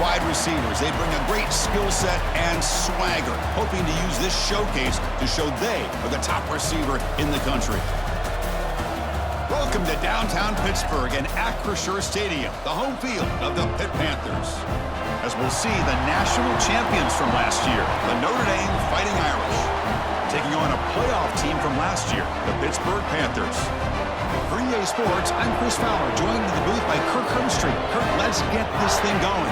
wide receivers. They bring a great skill set and swagger, hoping to use this showcase to show they are the top receiver in the country. Welcome to downtown Pittsburgh and Acrisure Stadium, the home field of the Pitt Panthers. As we'll see the national champions from last year, the Notre Dame Fighting Irish, taking on a playoff team from last year, the Pittsburgh Panthers. For EA Sports, I'm Chris Fowler, joined in the booth by Kirk Hermstreet. Kirk, let's get this thing going.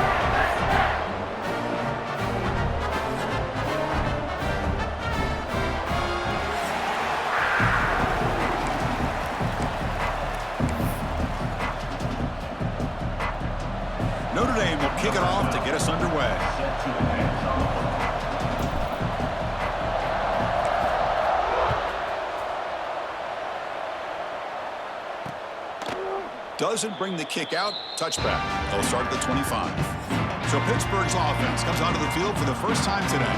Notre Dame will kick it off to get us underway. Doesn't bring the kick out. Touchback. They'll start at the 25. So Pittsburgh's offense comes onto the field for the first time today.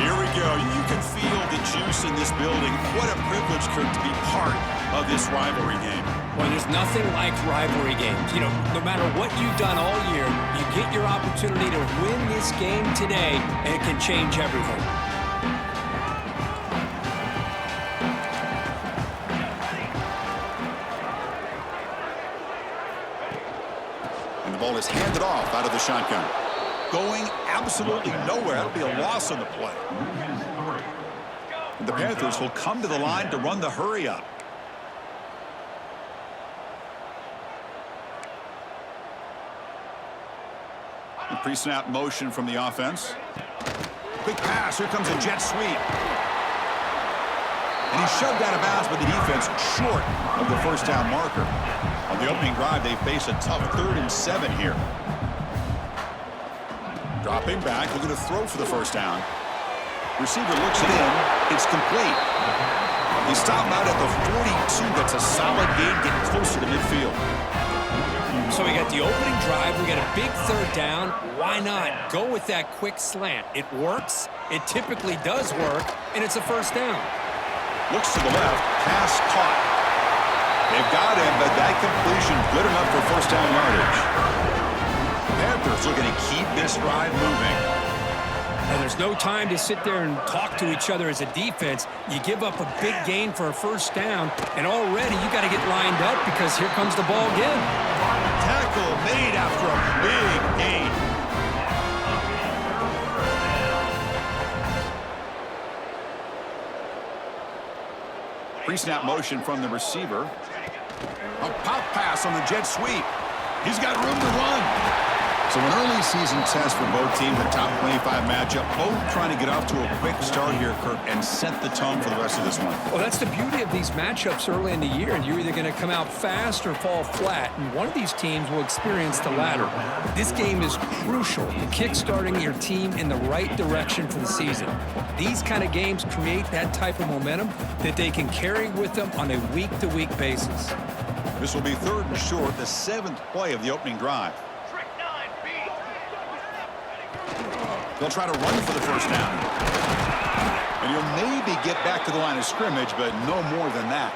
Here we go. You can feel the juice in this building. What a privilege, Kirk, to be part of this rivalry game. Well, there's nothing like rivalry games. You know, no matter what you've done all year, you get your opportunity to win this game today, and it can change everything. And the ball is handed off out of the shotgun. Going absolutely nowhere. That'll be a loss on the play. And the Panthers will come to the line to run the hurry up. Pre-snap motion from the offense. Quick pass. Here comes a jet sweep. And he shoved out of bounds, but the defense short of the first down marker. On the opening drive, they face a tough 3rd and 7 here. Dropping back, looking to throw for the first down. Receiver looks it in. It's complete. He stopped out at the 42. That's a solid gain, getting closer to midfield. So we got the opening drive. We got a big 3rd down. Why not go with that quick slant? It works. It typically does work, and it's a first down. Looks to the left. Pass caught. They've got him, but that completion good enough for first down yardage. Panthers looking to keep this drive moving. And there's no time to sit there and talk to each other as a defense. You give up a big gain for a first down, and already you got to get lined up because here comes the ball again. Tackle made after a big gain. Pre-snap motion from the receiver. A pop pass on the jet sweep. He's got room to run. So an early season test for both teams, the top 25 matchup. Both trying to get off to a quick start here, Kirk, and set the tone for the rest of this one. Well, that's the beauty of these matchups early in the year. You're either going to come out fast or fall flat, and one of these teams will experience the latter. This game is crucial to kick-starting your team in the right direction for the season. These kind of games create that type of momentum that they can carry with them on a week-to-week basis. This will be 3rd and short, the 7th play of the opening drive. They'll try to run for the first down. And he'll maybe get back to the line of scrimmage, but no more than that.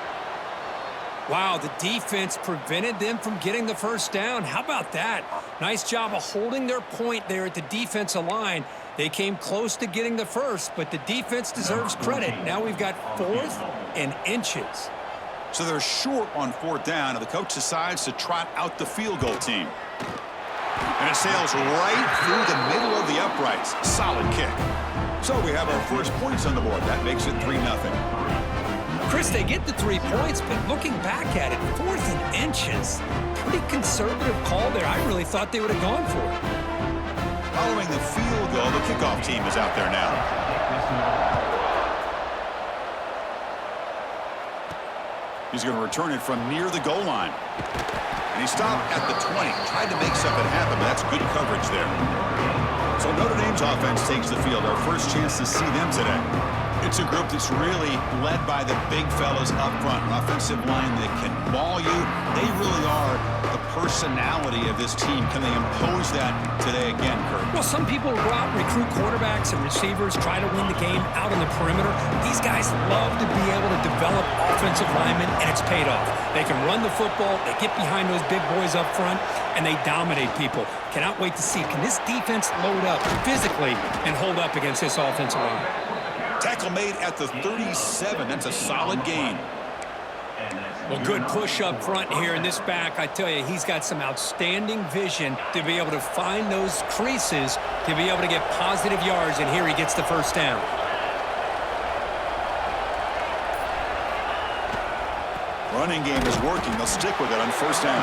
Wow, the defense prevented them from getting the first down. How about that? Nice job of holding their point there at the defensive line. They came close to getting the first, but the defense deserves credit. Now we've got 4th and inches. So they're short on 4th down, and the coach decides to trot out the field goal team. And it sails right through the middle of the uprights. Solid kick. So we have our first points on the board. That makes it 3-0. Chris, they get the 3 points, but looking back at it, 4th and inches. Pretty conservative call there. I really thought they would have gone for it. Following the field goal, the kickoff team is out there now. He's going to return it from near the goal line. And he stopped at the 20. Tried to make something happen, but that's good coverage there. So Notre Dame's offense takes the field. Our first chance to see them today. It's a group that's really led by the big fellas up front. An offensive line that can maul you. They really are the personality of this team. Can they impose that today again, Kurt? Well, some people will go out and recruit quarterbacks and receivers, try to win the game out on the perimeter. These guys love to be able to develop offensive linemen, and it's paid off. They can run the football, they get behind those big boys up front, and they dominate people. Cannot wait to see, can this defense load up physically and hold up against this offensive line? Tackle made at the 37. That's a solid gain. Well, good push up front here in this back. I tell you, he's got some outstanding vision to be able to find those creases, to be able to get positive yards, and here he gets the first down. Running game is working. They'll stick with it on first down.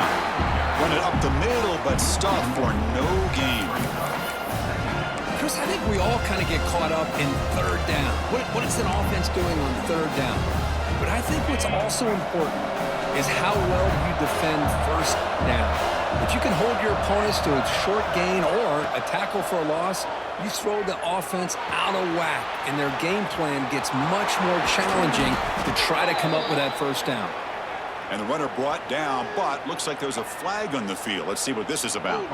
Run it up the middle, but stop for no gain. Chris, I think we all kind of get caught up in third down. What is an offense doing on third down? But I think what's also important is how well you defend first down. If you can hold your opponents to a short gain or a tackle for a loss, you throw the offense out of whack, and their game plan gets much more challenging to try to come up with that first down. And the runner brought down, but looks like there's a flag on the field. Let's see what this is about.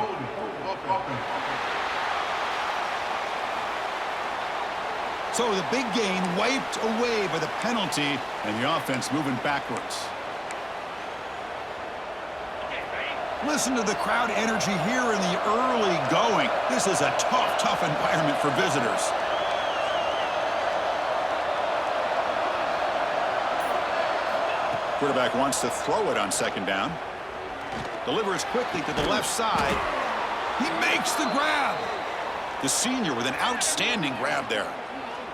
So the big gain wiped away by the penalty, and the offense moving backwards. Listen to the crowd energy here in the early going. This is a tough environment for visitors. Quarterback wants to throw it on second down. Delivers quickly to the left side. He makes the grab. The senior with an outstanding grab there.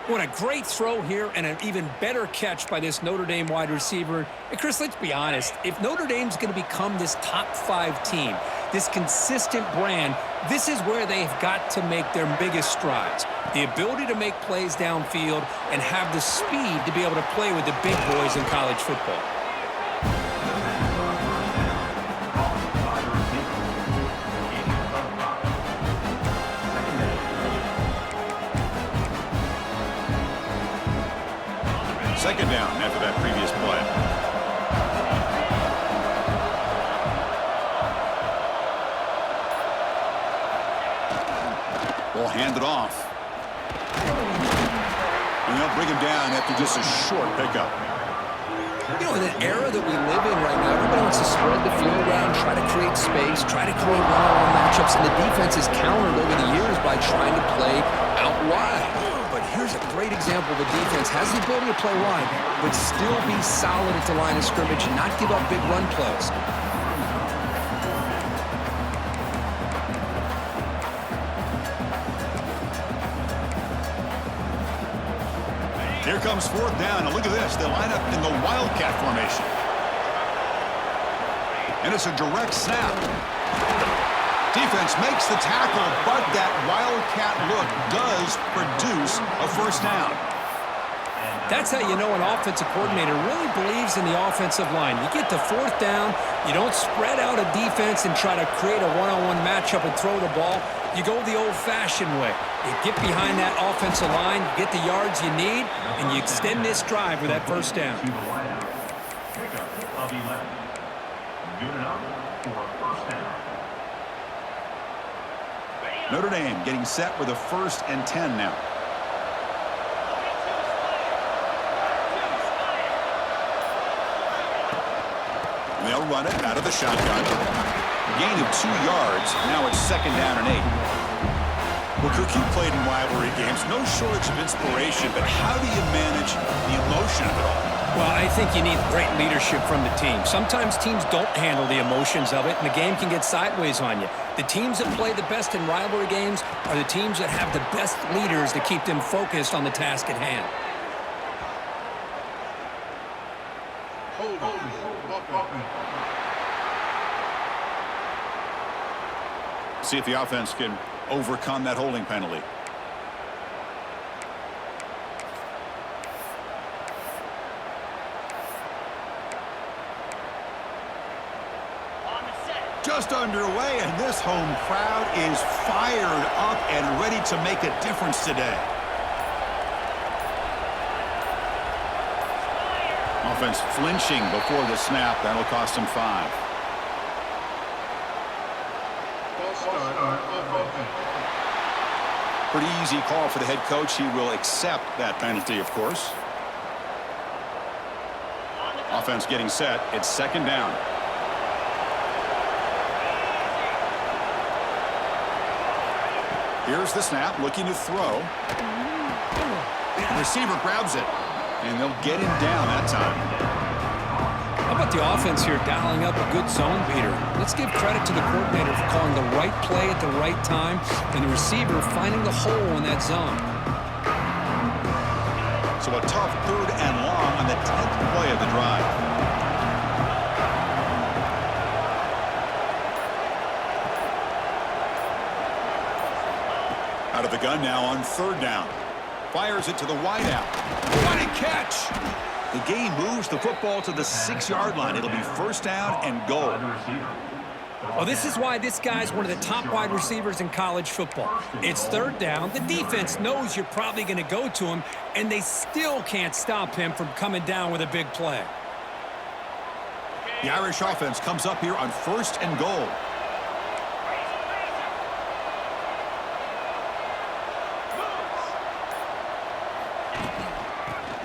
What a great throw here, and an even better catch by this Notre Dame wide receiver. And Chris, let's be honest. If Notre Dame's going to become this top 5 team, this consistent brand, this is where they've got to make their biggest strides. The ability to make plays downfield and have the speed to be able to play with the big boys in college football. Second down after that previous play. Ball handed off. And they'll bring him down after just a short pickup. You know, in an era that we live in right now, everybody wants to spread the field around, try to create space, try to create one-on-one matchups, and the defense is countered over the years by trying to play out wide. But here's a great example of a defense has the ability to play wide, but still be solid at the line of scrimmage and not give up big run plays. Here comes fourth down, and look at this. They line up in the Wildcat formation. And it's a direct snap. Defense makes the tackle, but that Wildcat look does produce a first down. That's how you know an offensive coordinator really believes in the offensive line. You get to fourth down, you don't spread out a defense and try to create a one-on-one matchup and throw the ball. You go the old-fashioned way. You get behind that offensive line, you get the yards you need, and you extend this drive with that first down. Notre Dame getting set with a 1st and 10 now. And they'll run it out of the shotgun. Gain of 2 yards. Now it's 2nd down and 8. Well, Cook, you played in rivalry games. No shortage of inspiration, but how do you manage the emotion of it all? Well, I think you need great leadership from the team. Sometimes teams don't handle the emotions of it, and the game can get sideways on you. The teams that play the best in rivalry games are the teams that have the best leaders to keep them focused on the task at hand. See if the offense can overcome that holding penalty. Just underway, and this home crowd is fired up and ready to make a difference today. Offense flinching before the snap. That'll cost him 5. Pretty easy call for the head coach. He will accept that penalty, of course. Offense getting set. It's 2nd down. Here's the snap, looking to throw. The receiver grabs it, and they'll get him down that time. How about the offense here dialing up a good zone beater? Let's give credit to the coordinator for calling the right play at the right time and the receiver finding the hole in that zone. So a tough 3rd and long on the 10th play of the drive. Out of the gun now on 3rd down. Fires it to the wideout. What a catch! The game moves the football to the 6-yard line. It'll be 1st down and goal. Well, this is why this guy's one of the top wide receivers in college football. It's 3rd down. The defense knows you're probably going to go to him, and they still can't stop him from coming down with a big play. The Irish offense comes up here on 1st and goal.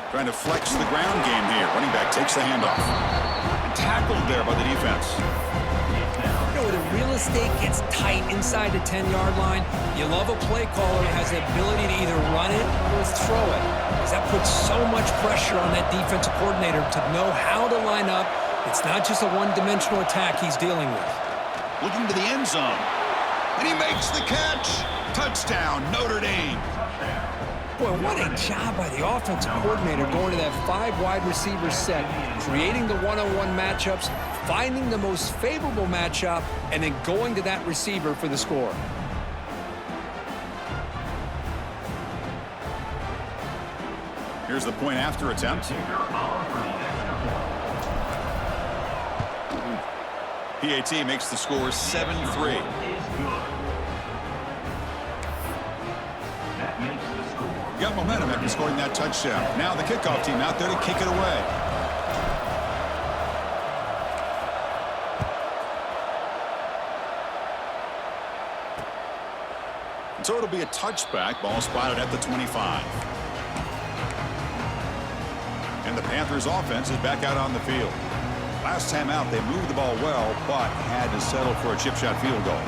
Trying to flex the ground game here. Running back takes the handoff. And tackled there by the defense. You know, where the real estate gets tight inside the 10-yard line, you love a play caller who has the ability to either run it or throw it, because that puts so much pressure on that defensive coordinator to know how to line up. It's not just a one-dimensional attack he's dealing with. Looking to the end zone. And he makes the catch. Touchdown, Notre Dame. Boy, what a job by the offensive coordinator going to that 5 wide receiver set, creating the one-on-one matchups, finding the most favorable matchup, and then going to that receiver for the score. Here's the point after attempt. PAT makes the score 7-3. Got momentum after scoring that touchdown. Now the kickoff team out there to kick it away. So it'll be a touchback. Ball spotted at the 25. And the Panthers offense is back out on the field. Last time out, they moved the ball well, but had to settle for a chip shot field goal.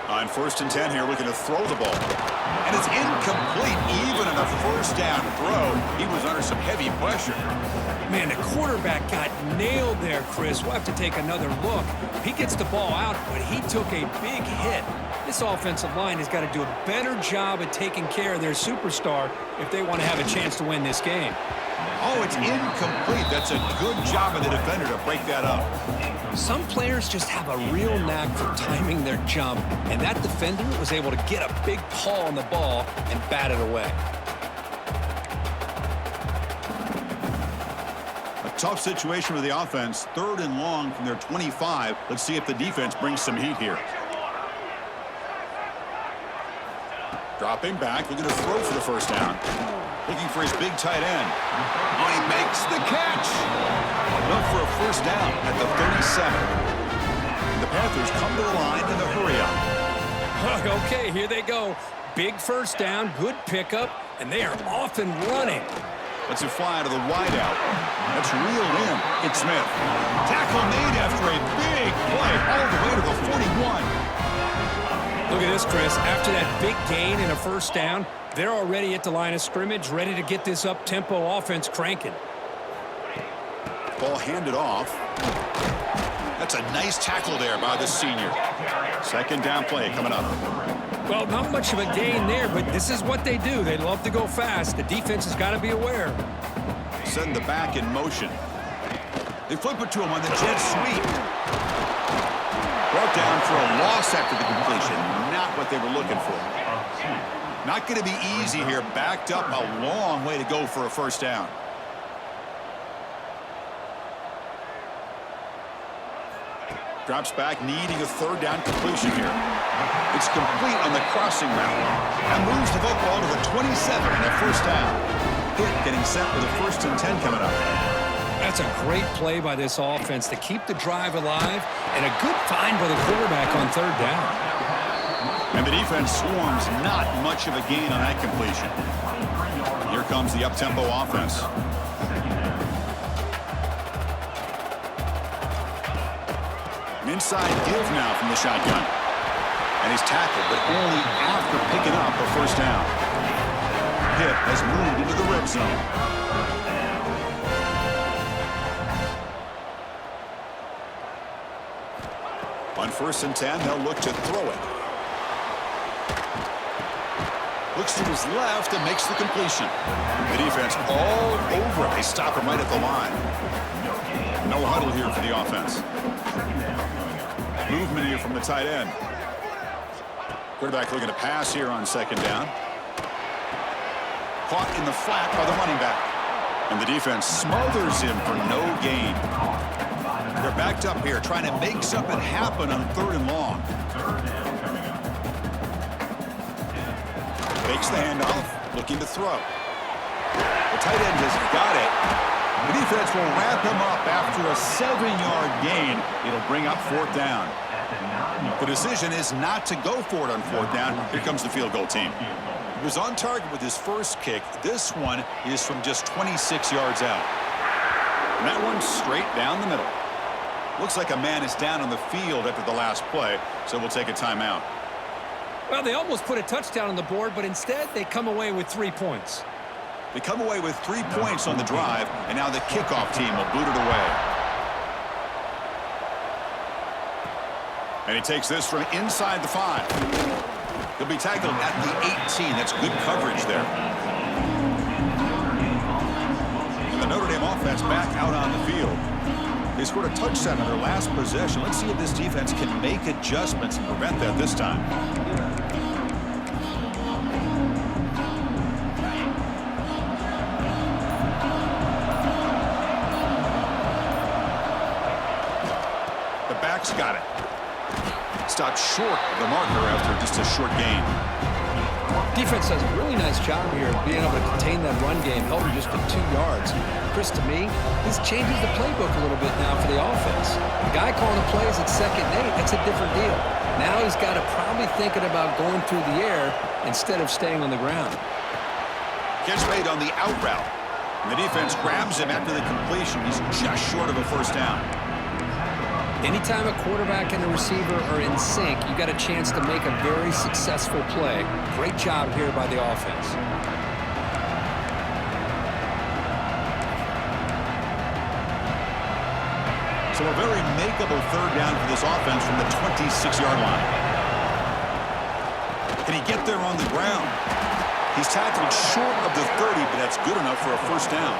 On 1st and 10 here, looking to throw the ball. And it's incomplete. Even on a 1st down throw, he was under some heavy pressure. Man, the quarterback got nailed there, Chris. We'll have to take another look. He gets the ball out, but he took a big hit. This offensive line has got to do a better job of taking care of their superstar if they want to have a chance to win this game. Oh, it's incomplete. That's a good job of the defender to break that up. Some players just have a real knack for timing their jump, and that defender was able to get a big paw on the ball and bat it away. A tough situation for the offense. 3rd and long from their 25. Let's see if the defense brings some heat here. Dropping back, looking to throw for the 1st down. Looking for his big tight end. Oh, he makes the catch. Enough for a 1st down at the 37. And the Panthers come to the line in the hurry-up. Okay, here they go. Big 1st down, good pickup, and they are off and running. Let's it fly to the wideout. That's reeled in. It's Smith. Tackle made after a big play all the way to the 41. Look at this, Chris. After that big gain and a 1st down, they're already at the line of scrimmage, ready to get this up-tempo offense cranking. Ball handed off. That's a nice tackle there by the senior. 2nd down play coming up. Well, not much of a gain there, but this is what they do. They love to go fast. The defense has got to be aware. Send the back in motion. They flip it to him on the jet sweep. Brought down for a loss after the completion. Not what they were looking for. Not going to be easy here. Backed up a long way to go for a 1st down. Drops back, needing a third down completion here. It's complete on the crossing route. And moves the football to the 27 and a first down. Pitt getting set with a 1st and 10 coming up. That's a great play by this offense to keep the drive alive, and a good find by the quarterback on 3rd down. And the defense swarms, not much of a gain on that completion. Here comes the up-tempo offense. An inside give now from the shotgun. And he's tackled, but only after picking up a first down. Pitt has moved into the red zone. On 1st and 10, they'll look to throw it. Looks to his left and makes the completion. The defense all over it. They stop him right at the line. No huddle here for the offense. Movement here from the tight end. Quarterback looking to pass here on 2nd down. Caught in the flat by the running back. And the defense smothers him for no gain. They're backed up here trying to make something happen on 3rd and long. Fakes the handoff, looking to throw. The tight end has got it. The defense will wrap him up after a 7-yard gain. It'll bring up 4th down. The decision is not to go for it on 4th down. Here comes the field goal team. He was on target with his first kick. This one is from just 26 yards out. And that one's straight down the middle. Looks like a man is down on the field after the last play, so we'll take a timeout. Well, they almost put a touchdown on the board, but instead they come away with 3 points. They come away with 3 points on the drive, and now the kickoff team will boot it away. And he takes this from inside the 5. He'll be tackled at the 18. That's good coverage there. And the Notre Dame offense back out on the field. They scored a touchdown on their last possession. Let's see if this defense can make adjustments and prevent that this time. The back's got it. Stopped short of the marker after just a short gain. Defense does a really nice job here of being able to contain that run game, held him just to 2 yards. Chris, to me, this changes the playbook a little bit now for the offense. The guy calling the plays at 2nd and 8, that's a different deal. Now he's got to probably thinking about going through the air instead of staying on the ground. Catch made on the out route. And the defense grabs him after the completion. He's just short of a first down. Anytime a quarterback and a receiver are in sync, you got a chance to make a very successful play. Great job here by the offense. So a very makeable 3rd down for this offense from the 26-yard line. Can he get there on the ground? He's tackled short of the 30, but that's good enough for a first down.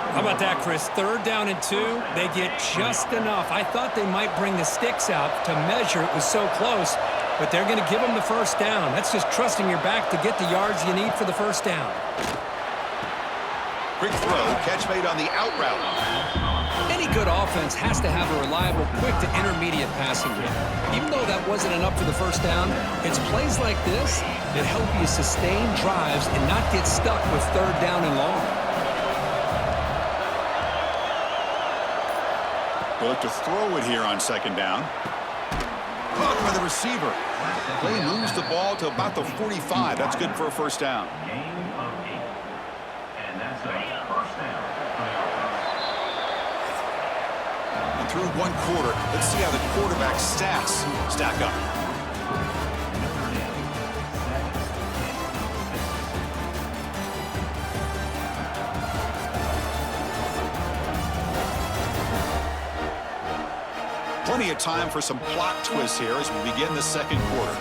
How about that, Chris? 3rd down and 2. They get just enough. I thought they might bring the sticks out to measure. It was so close, but they're going to give them the first down. That's just trusting your back to get the yards you need for the first down. Quick throw, catch made on the out route. Any good offense has to have a reliable, quick to intermediate passing game. Even though that wasn't enough for the first down, it's plays like this that help you sustain drives and not get stuck with 3rd down and long. They look to throw it here on 2nd down. Caught by the receiver. Play moves the ball to about the 45. That's good for a first down. And through 1 quarter, let's see how the quarterback stats stack up. Plenty of time for some plot twists here as we begin the 2nd quarter.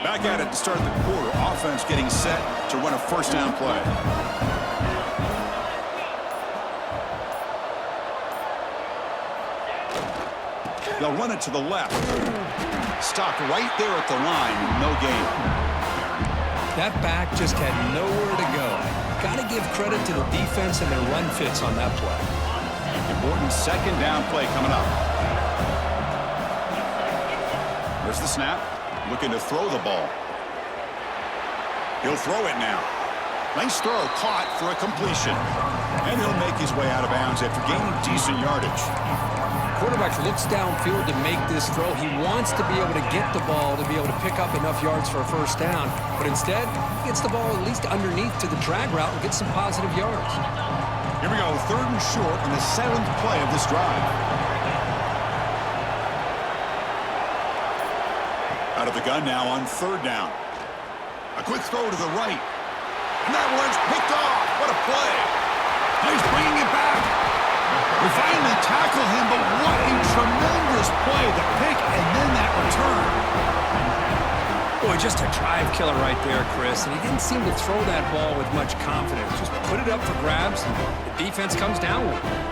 Back at it to start the quarter. Offense getting set to run a first down play. They'll run it to the left. Stopped right there at the line, no gain. That back just had nowhere to go. Got to give credit to the defense and their run fits on that play. Important second down play coming up. There's the snap. Looking to throw the ball. He'll throw it now. Nice throw, caught for a completion. And he'll make his way out of bounds after gaining decent yardage. Quarterback looks downfield to make this throw. He wants to be able to get the ball to be able to pick up enough yards for a first down. But instead, he gets the ball at least underneath to the drag route and gets some positive yards. Here we go, 3rd and short on the 7th play of this drive. Out of the gun now on 3rd down. A quick throw to the right. And that one's picked off. What a play. He's bringing it back. We finally tackle him, but what a tremendous play. The pick and then that return. Boy, just a drive killer right there, Chris. And he didn't seem to throw that ball with much confidence. Just put it up for grabs, and the defense comes down with it.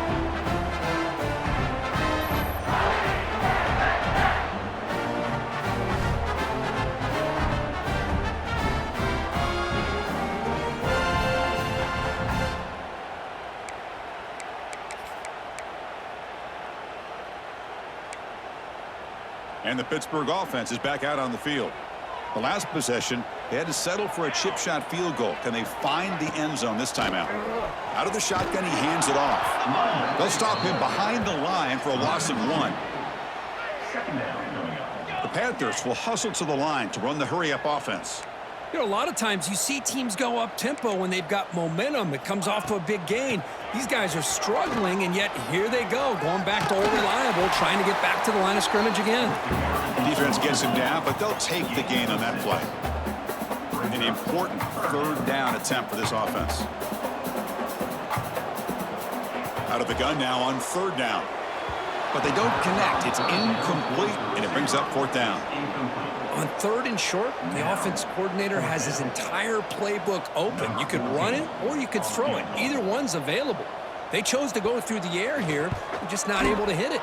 And the Pittsburgh offense is back out on the field. The last possession, they had to settle for a chip shot field goal. Can they find the end zone this time out? Out of the shotgun, he hands it off. They'll stop him behind the line for a loss of 1. The Panthers will hustle to the line to run the hurry-up offense. You know, a lot of times you see teams go up-tempo when they've got momentum. It comes off to a big gain. These guys are struggling, and yet here they go, going back to old reliable, trying to get back to the line of scrimmage again. Defense gets him down, but they'll take the gain on that play. An important 3rd down attempt for this offense. Out of the gun now on 3rd down. But they don't connect. It's incomplete, and it brings up 4th down. On 3rd and short, the offense coordinator has his entire playbook open. You could run it or you could throw it. Either one's available. They chose to go through the air here. They're just not able to hit it.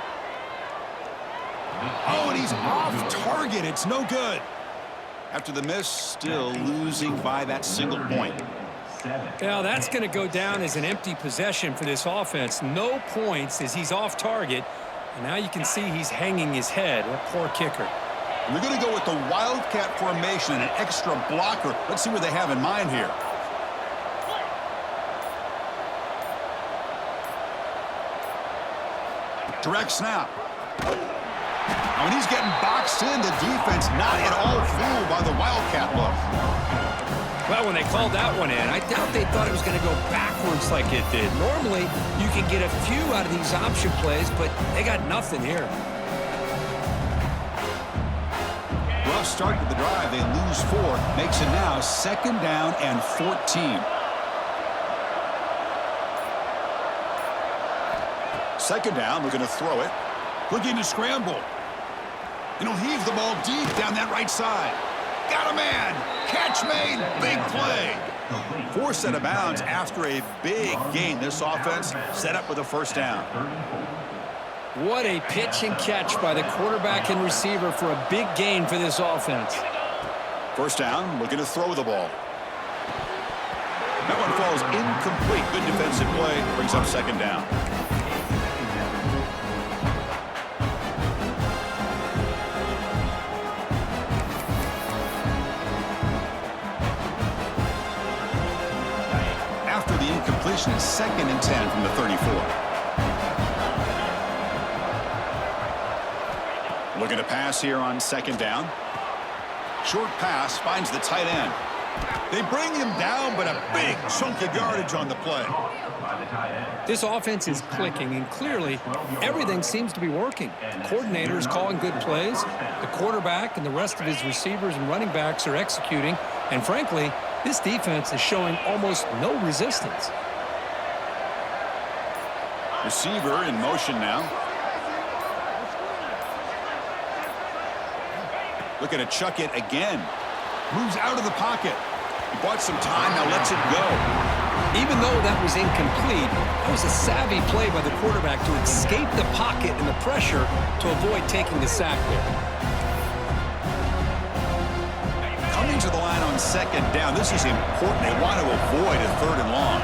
Oh, and he's off target. It's no good. After the miss, still losing by that single point. Now, that's going to go down as an empty possession for this offense. No points as he's off target. And now you can see he's hanging his head. A poor kicker. We're going to go with the Wildcat formation and an extra blocker. Let's see what they have in mind here. Direct snap. When he's getting boxed in, the defense not at all fooled by the Wildcat look. Well, when they called that one in, I doubt they thought it was going to go backwards like it did. Normally, you can get a few out of these option plays, but they got nothing here. Rough start to the drive. They lose 4. Makes it now 2nd down and 14. 2nd down. We're going to throw it. Looking to scramble. And he'll heave the ball deep down that right side. Got a man. Catch made. Big play. 4 set of bounds after a big gain. This offense set up with a 1st down. What a pitch and catch by the quarterback and receiver for a big gain for this offense. 1st down, looking to throw the ball. That one falls incomplete. Good defensive play. Brings up 2nd down. After the incompletion, it's 2nd and 10 from the 34. Looking to pass here on 2nd down. Short pass finds the tight end. They bring him down, but a big chunk of yardage on the play. This offense is clicking, and clearly everything seems to be working. The coordinator is calling good plays. The quarterback and the rest of his receivers and running backs are executing. And frankly, this defense is showing almost no resistance. Receiver in motion now. Looking to chuck it again. Moves out of the pocket. He bought some time, now lets it go. Even though that was incomplete, that was a savvy play by the quarterback to escape the pocket and the pressure to avoid taking the sack there. Returning to the line on second down. This is important. They want to avoid a 3rd and long.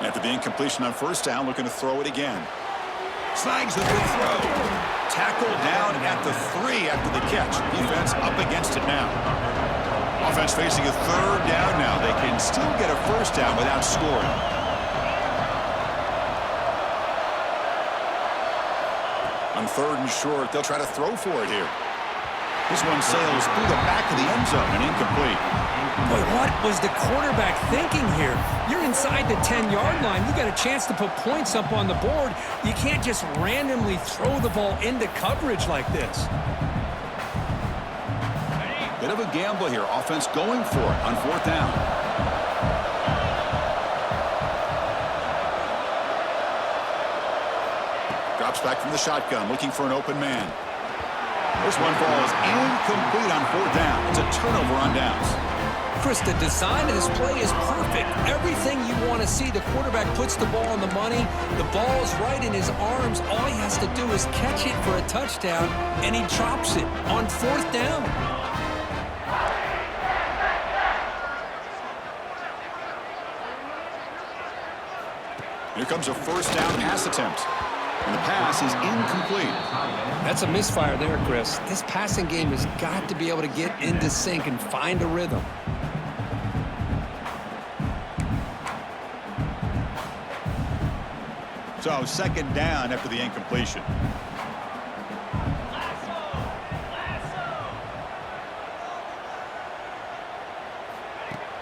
After the incompletion on 1st down, looking to throw it again. Snags the good throw. Tackled down at the 3 after the catch. Defense up against it now. Offense facing a 3rd down now. They can still get a 1st down without scoring. On 3rd and short, they'll try to throw for it here. This one sails through the back of the end zone and incomplete. Boy, what was the quarterback thinking here? You're inside the 10-yard line. You got a chance to put points up on the board. You can't just randomly throw the ball into coverage like this. Bit of a gamble here. Offense going for it on 4th down. Drops back from the shotgun, looking for an open man. This one falls incomplete on 4th down. It's a turnover on downs. Chris, the design of this play is perfect. Everything you want to see. The quarterback puts the ball on the money. The ball is right in his arms. All he has to do is catch it for a touchdown, and he drops it on 4th down. Here comes a 1st down pass attempt. And the pass is incomplete. That's a misfire there, Chris. This passing game has got to be able to get into sync and find a rhythm. So 2nd down after the incompletion.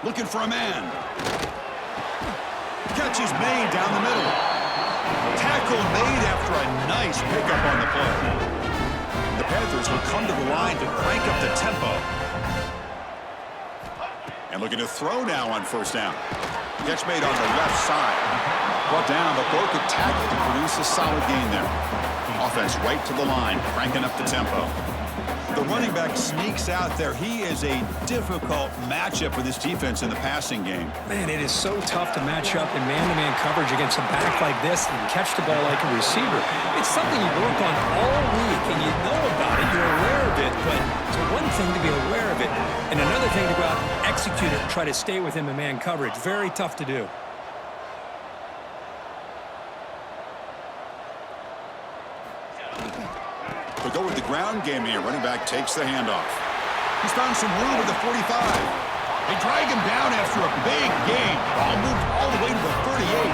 Looking for a man. Catch is made down the middle. Tackle made after a nice pickup on the play. The Panthers will come to the line to crank up the tempo. And looking to throw now on 1st down. Catch made on the left side. Brought down, but broke a tackle to produce a solid gain there. Offense right to the line, cranking up the tempo. The running back sneaks out there. He is a difficult matchup for this defense in the passing game. Man, it is so tough to match up in man-to-man coverage against a back like this and catch the ball like a receiver. It's something you work on all week, and you know about it. You're aware of it, but it's one thing to be aware of it, and another thing to go out and execute it and try to stay with him in man coverage. Very tough to do. They'll go with the ground game here. Running back takes the handoff. He's found some room at the 45. They drag him down after a big gain. Ball moved all the way to the 38.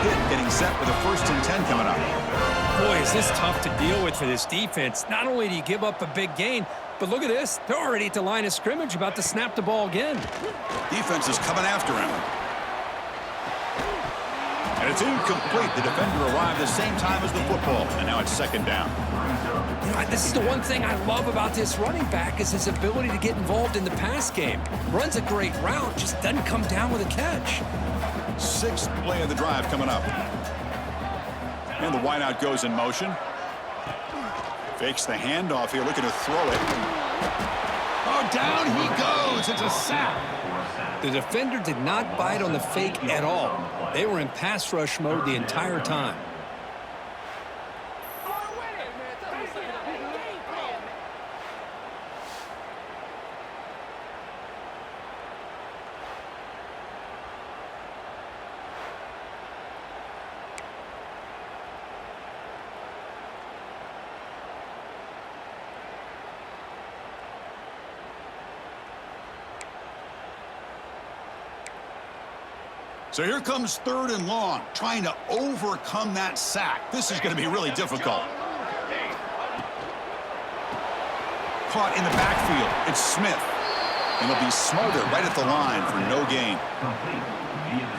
Pitt getting set with a 1st and 10 coming up. Boy, is this tough to deal with for this defense. Not only do you give up a big gain, but look at this. They're already at the line of scrimmage, about to snap the ball again. Defense is coming after him. And it's incomplete. The defender arrived the same time as the football, and now it's 2nd down. You know, this is the one thing I love about this running back is his ability to get involved in the pass game. Runs a great route, just doesn't come down with a catch. 6th play of the drive coming up. And the wideout goes in motion. Fakes the handoff here, looking to throw it. Oh, down he goes. It's a sack. The defender did not bite on the fake at all. They were in pass rush mode the entire time. So here comes 3rd and long, trying to overcome that sack. This is going to be really difficult. Caught in the backfield. It's Smith. And he'll be smothered right at the line for no gain.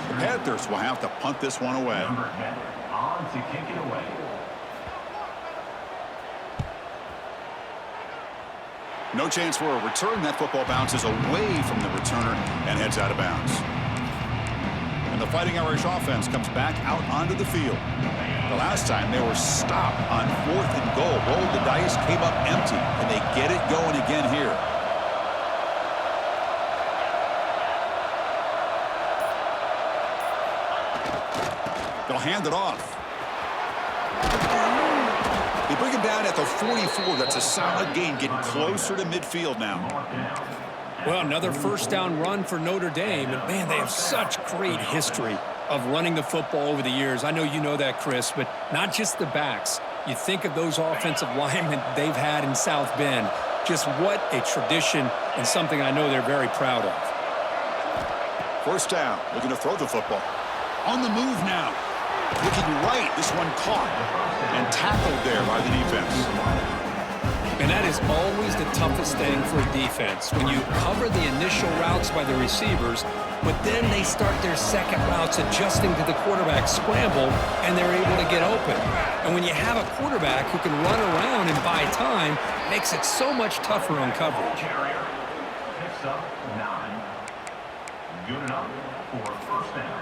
The Panthers will have to punt this one away. On to kick it away. No chance for a return. That football bounces away from the returner and heads out of bounds. And the Fighting Irish offense comes back out onto the field. The last time they were stopped on 4th and goal. Rolled the dice, came up empty. And they get it going again here. They'll hand it off. They bring him down at the 44. That's a solid gain, getting closer to midfield now. Well, another first down run for Notre Dame. And, man, they have such great history of running the football over the years. I know you know that, Chris, but not just the backs. You think of those offensive linemen they've had in South Bend. Just what a tradition and something I know they're very proud of. First down, looking to throw the football. On the move now. Looking right, this one caught and tackled there by the defense. And that is always the toughest thing for a defense. When you cover the initial routes by the receivers, but then they start their second routes adjusting to the quarterback scramble, and they're able to get open. And when you have a quarterback who can run around and buy time, it makes it so much tougher on coverage. Carrier picks up 9. Good enough for first down.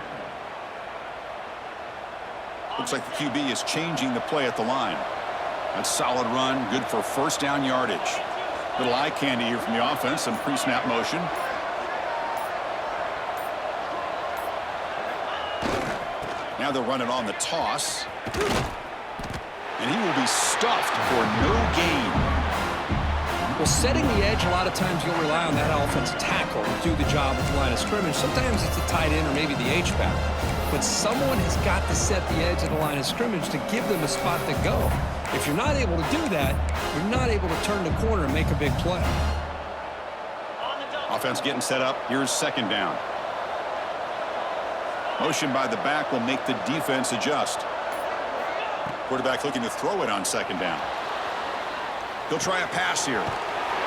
Looks like the QB is changing the play at the line. That's solid run, good for first down yardage. Little eye candy here from the offense, some pre-snap motion. Now they'll run it on the toss. And he will be stuffed for no gain. Well, setting the edge, a lot of times you'll rely on that offensive tackle to do the job at the line of scrimmage. Sometimes it's the tight end or maybe the H-back. But someone has got to set the edge of the line of scrimmage to give them a spot to go. If you're not able to do that, you're not able to turn the corner and make a big play. Offense getting set up. Here's second down. Motion by the back will make the defense adjust. Quarterback looking to throw it on second down. He'll try a pass here.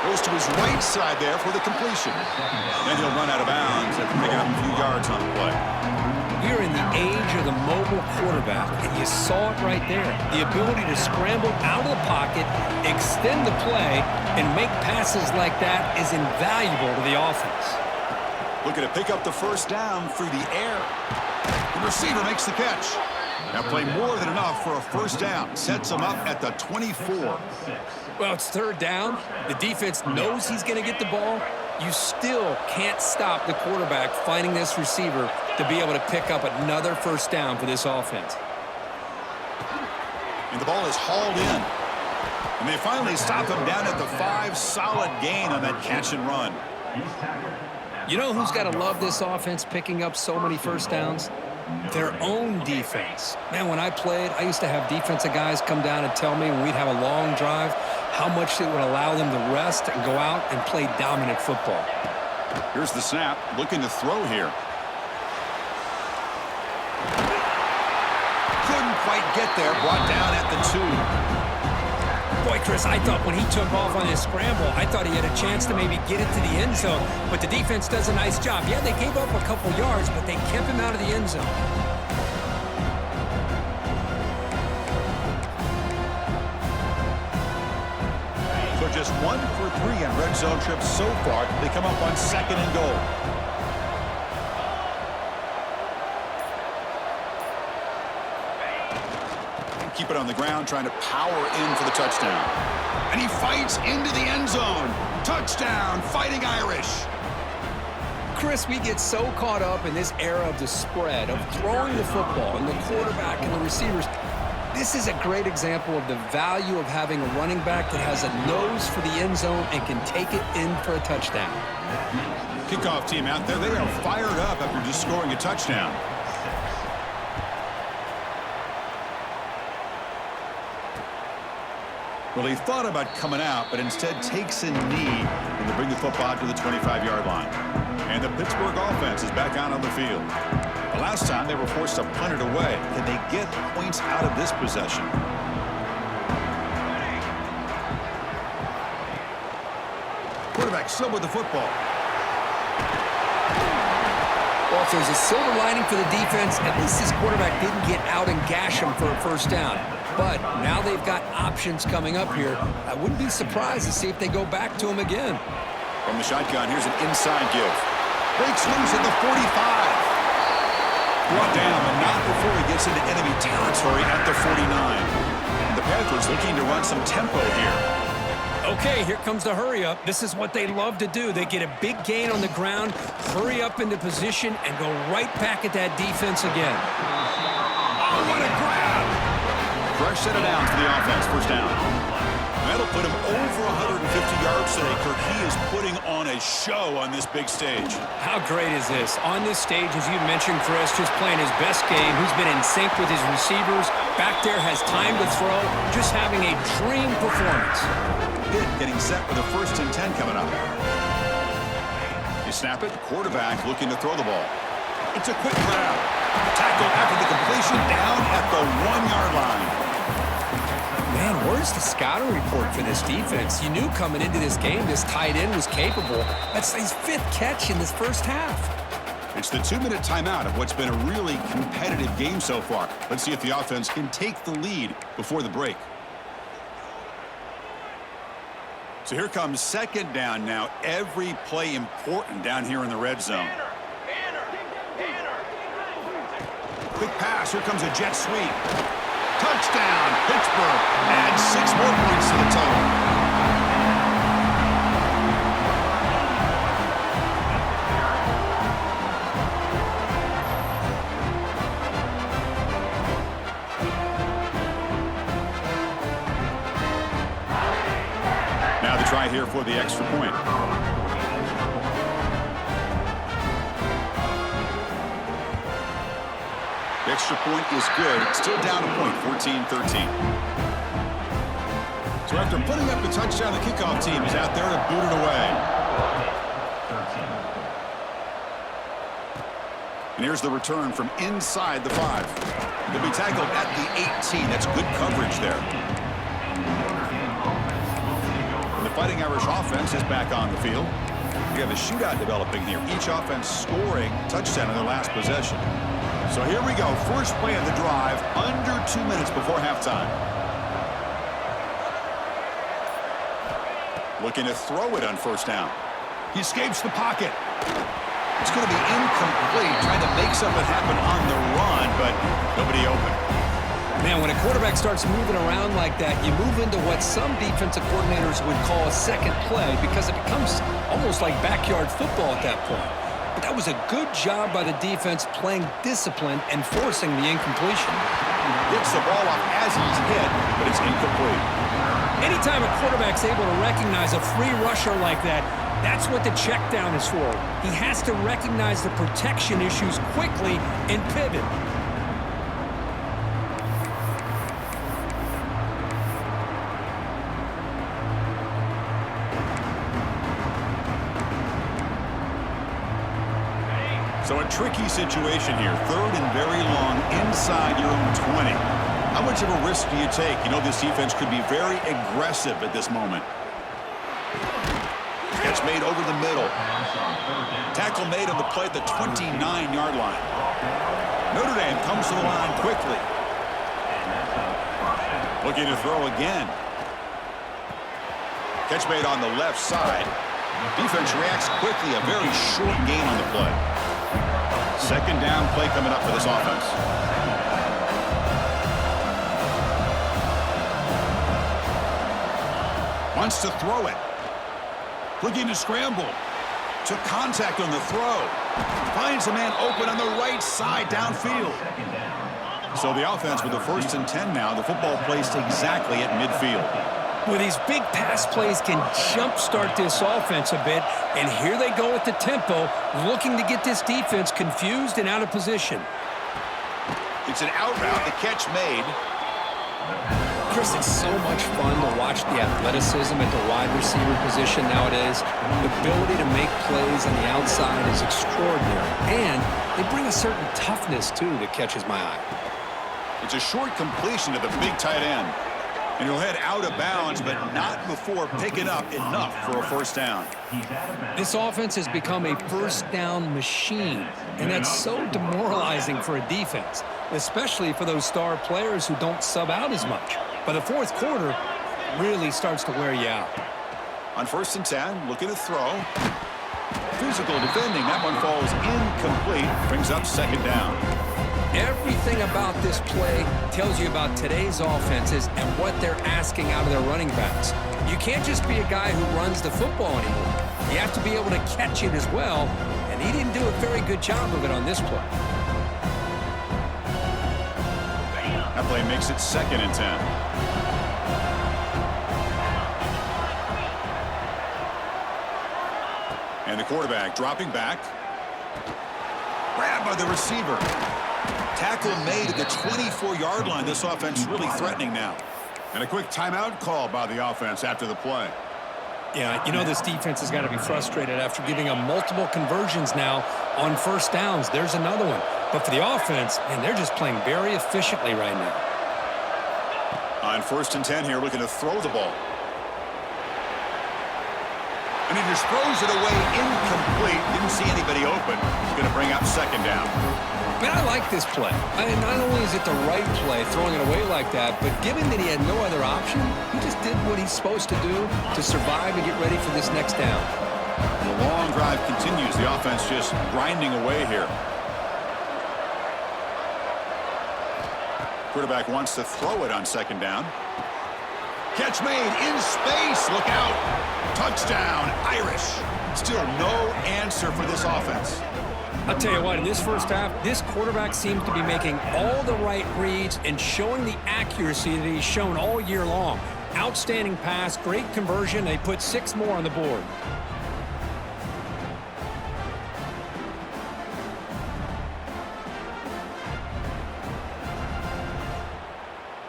Goes to his right side there for the completion. Then he'll run out of bounds after picking up a few yards on the play. We're in the age of the mobile quarterback, and you saw it right there. The ability to scramble out of the pocket, extend the play, and make passes like that is invaluable to the offense. Looking to pick up the first down through the air. The receiver makes the catch. That play more than enough for a first down. Sets him up at the 24. Well, it's third down. The defense knows he's going to get the ball. You still can't stop the quarterback finding this receiver to be able to pick up another first down for this offense. And the ball is hauled in. And they finally stop him down at the 5. Solid gain on that catch and run. You know who's got to love this offense picking up so many first downs? Their own defense. Man, when I played, I used to have defensive guys come down and tell me when we'd have a long drive how much it would allow them to rest and go out and play dominant football. Here's the snap, looking to throw here. Couldn't quite get there, brought down at the 2. Boy, Chris, I thought when he took off on his scramble, I thought he had a chance to maybe get it to the end zone, but the defense does a nice job. Yeah, they gave up a couple yards, but they kept him out of the end zone. So just 1 for 3 on red zone trips so far. They come up on 2nd and goal. Keep it on the ground, trying to power in for the touchdown. And he fights into the end zone. Touchdown, Fighting Irish. Chris, we get so caught up in this era of the spread, of throwing the football, and the quarterback and the receivers. This is a great example of the value of having a running back that has a nose for the end zone and can take it in for a touchdown. Kickoff team out there, they are fired up after just scoring a touchdown. Well, he thought about coming out, but instead takes a knee and they bring the football to the 25-yard line. And the Pittsburgh offense is back out on the field. The last time they were forced to punt it away. Can they get points out of this possession? Quarterback still with the football. Well, if there's a silver lining for the defense, at least this quarterback didn't get out and gash him for a first down. But now they've got options coming up here. I wouldn't be surprised to see if they go back to him again. From the shotgun, here's an inside give. Breaks loose at the 45. Brought down, but not before he gets into enemy territory at the 49. And the Panthers looking to run some tempo here. Okay, here comes the hurry up. This is what they love to do. They get a big gain on the ground, hurry up into position, and go right back at that defense again. First set of downs for the offense, first down. That'll put him over 150 yards today, Kirk. He is putting on a show on this big stage. How great is this? On this stage, as you mentioned, Chris, just playing his best game. He's been in sync with his receivers. Back there has time to throw. Just having a dream performance. Pitt getting set with a 1st and 10 coming up. You snap it, quarterback looking to throw the ball. It's a quick grab. Tackle after the completion down at the 1-yard line. Man, where's the scouting report for this defense? You knew coming into this game this tight end was capable. That's his 5th catch in this first half. It's the 2-minute timeout of what's been a really competitive game so far. Let's see if the offense can take the lead before the break. So here comes 2nd down now. Every play important down here in the red zone. Quick pass. Here comes a jet sweep. Touchdown, Pittsburgh. And 6 more points to the total. Now the try here for the extra point. The extra point is good. It's still down a point, 14-13. So after putting up the touchdown, the kickoff team is out there to boot it away. And here's the return from inside the 5. They'll be tackled at the 18. That's good coverage there. And the Fighting Irish offense is back on the field. We have a shootout developing here. Each offense scoring touchdown in their last possession. So here we go. First play of the drive, under 2 minutes before halftime. Looking to throw it on 1st down. He escapes the pocket. It's going to be incomplete, trying to make something happen on the run, but nobody open. Man, when a quarterback starts moving around like that, you move into what some defensive coordinators would call a second play because it becomes almost like backyard football at that point. But that was a good job by the defense playing discipline and forcing the incompletion. Gets the ball off as he's hit, but it's incomplete. Anytime a quarterback's able to recognize a free rusher like that, that's what the check down is for. He has to recognize the protection issues quickly and pivot. So a tricky situation here. 3rd and very long inside your own 20. How much of a risk do you take? You know this defense could be very aggressive at this moment. Catch made over the middle. Tackle made on the play at the 29-yard line. Notre Dame comes to the line quickly. Looking to throw again. Catch made on the left side. Defense reacts quickly. A very short gain on the play. 2nd down play coming up for this offense. Wants to throw it. Looking to scramble. Took contact on the throw. Finds a man open on the right side downfield. So the offense with the 1st and 10 now. The football placed exactly at midfield. Well, these big pass plays can jumpstart this offense a bit, and here they go at the tempo, looking to get this defense confused and out of position. It's an out route, the catch made. Chris, it's so much fun to watch the athleticism at the wide receiver position nowadays. The ability to make plays on the outside is extraordinary, and they bring a certain toughness, too, that catches my eye. It's a short completion to the big tight end. And he'll head out of bounds, but not before picking up enough for a 1st down. This offense has become a 1st down machine, and that's so demoralizing for a defense, especially for those star players who don't sub out as much. But the 4th quarter really starts to wear you out. On 1st and 10, looking to throw. Physical defending, that one falls incomplete, brings up 2nd down. Everything about this play tells you about today's offenses and what they're asking out of their running backs. You can't just be a guy who runs the football anymore. You have to be able to catch it as well, and he didn't do a very good job of it on this play. That play makes it 2nd and 10. And the quarterback dropping back. Grabbed by the receiver. Tackle made at the 24-yard line. This offense really threatening now. And a quick timeout call by the offense after the play. Yeah, you know this defense has got to be frustrated after giving them multiple conversions now on first downs. There's another one. But for the offense, man, they're just playing very efficiently right now. On 1st and 10 here, looking to throw the ball. And he just throws it away incomplete. Didn't see anybody open. He's going to bring up 2nd down. Man, I like this play. Not only is it the right play, throwing it away like that, but given that he had no other option, he just did what he's supposed to do to survive and get ready for this next down. The long drive continues. The offense just grinding away here. Quarterback wants to throw it on 2nd down. Catch made in space. Look out. Touchdown, Irish. Still no answer for this offense. I'll tell you what, in this first half, this quarterback seems to be making all the right reads and showing the accuracy that he's shown all year long. Outstanding pass, great conversion. They put 6 more on the board.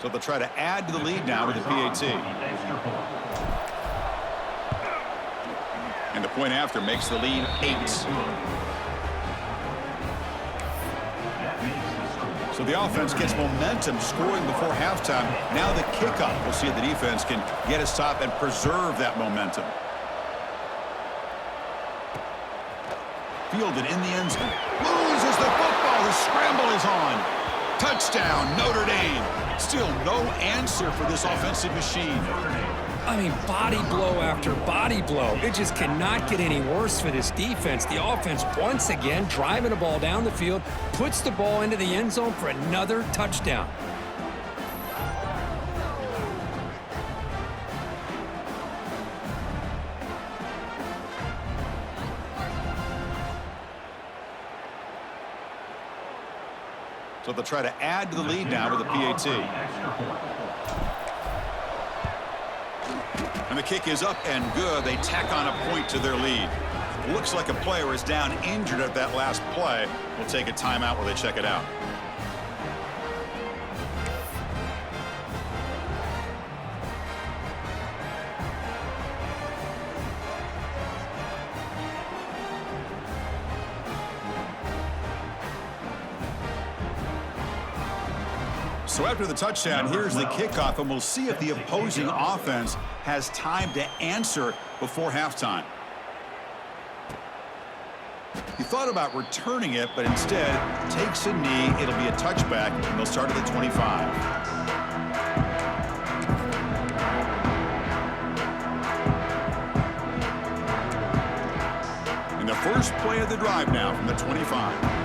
So they'll try to add to the lead now with the PAT. And the point after makes the lead 8. So the offense gets momentum scoring before halftime. Now the kickoff. We'll see if the defense can get a stop and preserve that momentum. Fielded in the end zone. Loses the football. The scramble is on. Touchdown, Notre Dame. Still no answer for this offensive machine. I mean, body blow after body blow. It just cannot get any worse for this defense. The offense, once again, driving the ball down the field, puts the ball into the end zone for another touchdown. So they'll try to add to the lead now with the PAT. And the kick is up and good. They tack on a point to their lead. Looks like a player is down injured at that last play. We'll take a timeout while they check it out. So after the touchdown, here's the kickoff, and we'll see if the opposing offense has time to answer before halftime. He thought about returning it, but instead takes a knee. It'll be a touchback, and they'll start at the 25. And the first play of the drive now from the 25.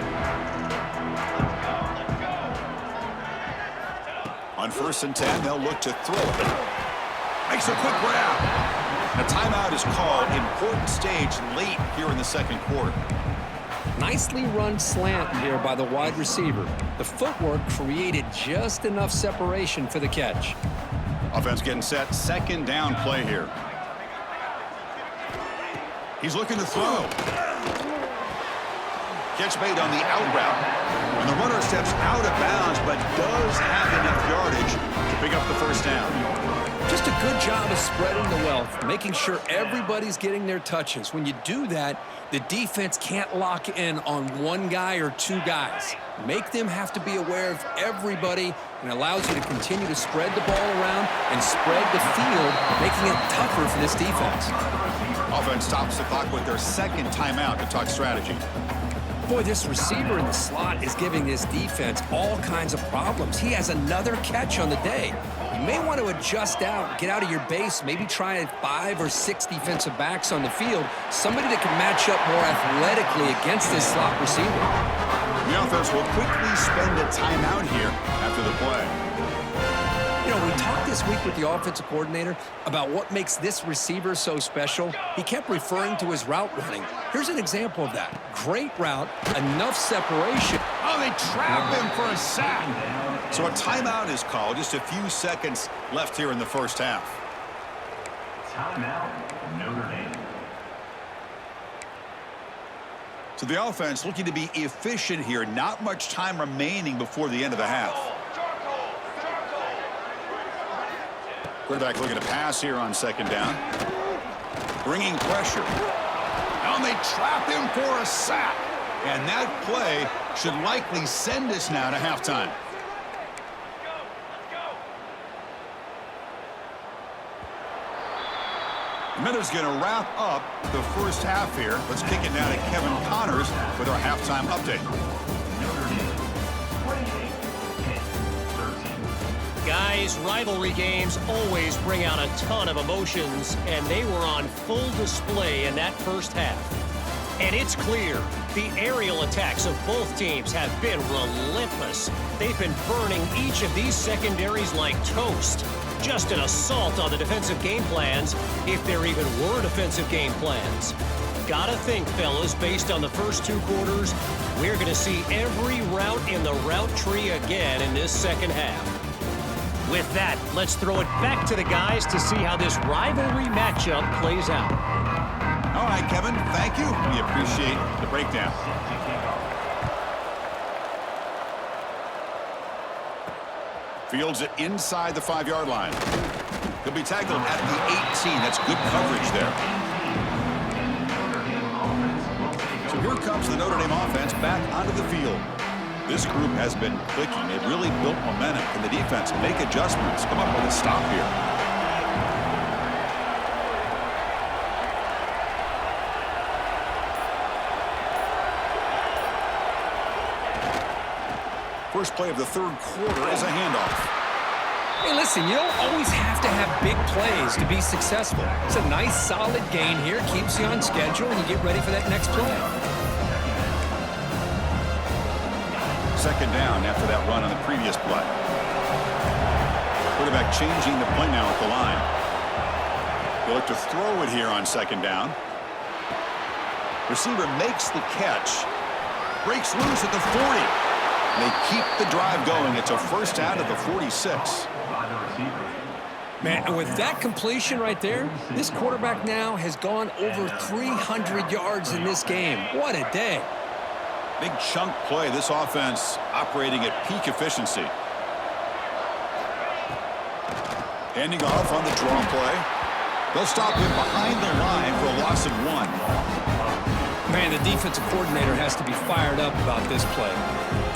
On 1st and 10, they'll look to throw it. Makes a quick grab. A timeout is called. Important stage late here in the 2nd quarter. Nicely run slant here by the wide receiver. The footwork created just enough separation for the catch. Offense getting set. 2nd down play here. He's looking to throw. Catch made on the out route. And the runner steps out of bounds, but does have enough yardage to pick up the 1st down. Just a good job of spreading the wealth, making sure everybody's getting their touches. When you do that, the defense can't lock in on one guy or 2 guys. Make them have to be aware of everybody, and allows you to continue to spread the ball around and spread the field, making it tougher for this defense. Offense stops the clock with their 2nd timeout to talk strategy. Boy, this receiver in the slot is giving this defense all kinds of problems. He has another catch on the day. You may want to adjust out, get out of your base, maybe try 5 or 6 defensive backs on the field, somebody that can match up more athletically against this slot receiver. The offense will quickly spend a timeout here after the play. You know, we talked this week with the offensive coordinator about what makes this receiver so special. He kept referring to his route running. Here's an example of that. Great route, enough separation. Oh, they trap him for a sack. So a timeout is called. Just a few seconds left here in the first half. Timeout, Notre Dame. So the offense looking to be efficient here. Not much time remaining before the end of the half. Quarterback looking to pass here on second down. Bringing pressure. And they trap him for a sack. And that play should likely send us now to halftime. Minute's going to wrap up the first half here. Let's kick it now to Kevin Connors with our halftime update. Guys, rivalry games always bring out a ton of emotions, and they were on full display in that first half. And it's clear, the aerial attacks of both teams have been relentless. They've been burning each of these secondaries like toast. Just an assault on the defensive game plans, if there even were defensive game plans. Gotta think, fellas, based on the first two quarters, we're going to see every route in the route tree again in this second half. With that, let's throw it back to the guys to see how this rivalry matchup plays out. All right, Kevin, thank you. We appreciate the breakdown. Fields it inside the 5-yard line. He'll be tackled at the 18. That's good coverage there. So here comes the Notre Dame offense back onto the field. This group has been clicking. They've really built momentum. Can the defense make adjustments? Come up with a stop here. First play of the third quarter is a handoff. Hey, listen, you don't always have to have big plays to be successful. It's a nice, solid gain here. Keeps you on schedule, and you get ready for that next play. Second down after that run on the previous play. Quarterback changing the play now at the line. They look to throw it here on second down. Receiver makes the catch. Breaks loose at the 40. They keep the drive going. It's a first down at the 46. Man, and with that completion right there, this quarterback now has gone over 300 yards in this game. What a day. Big chunk play. This offense operating at peak efficiency. Handing off on the draw play. They'll stop him behind the line for a loss of 1. Man, the defensive coordinator has to be fired up about this play.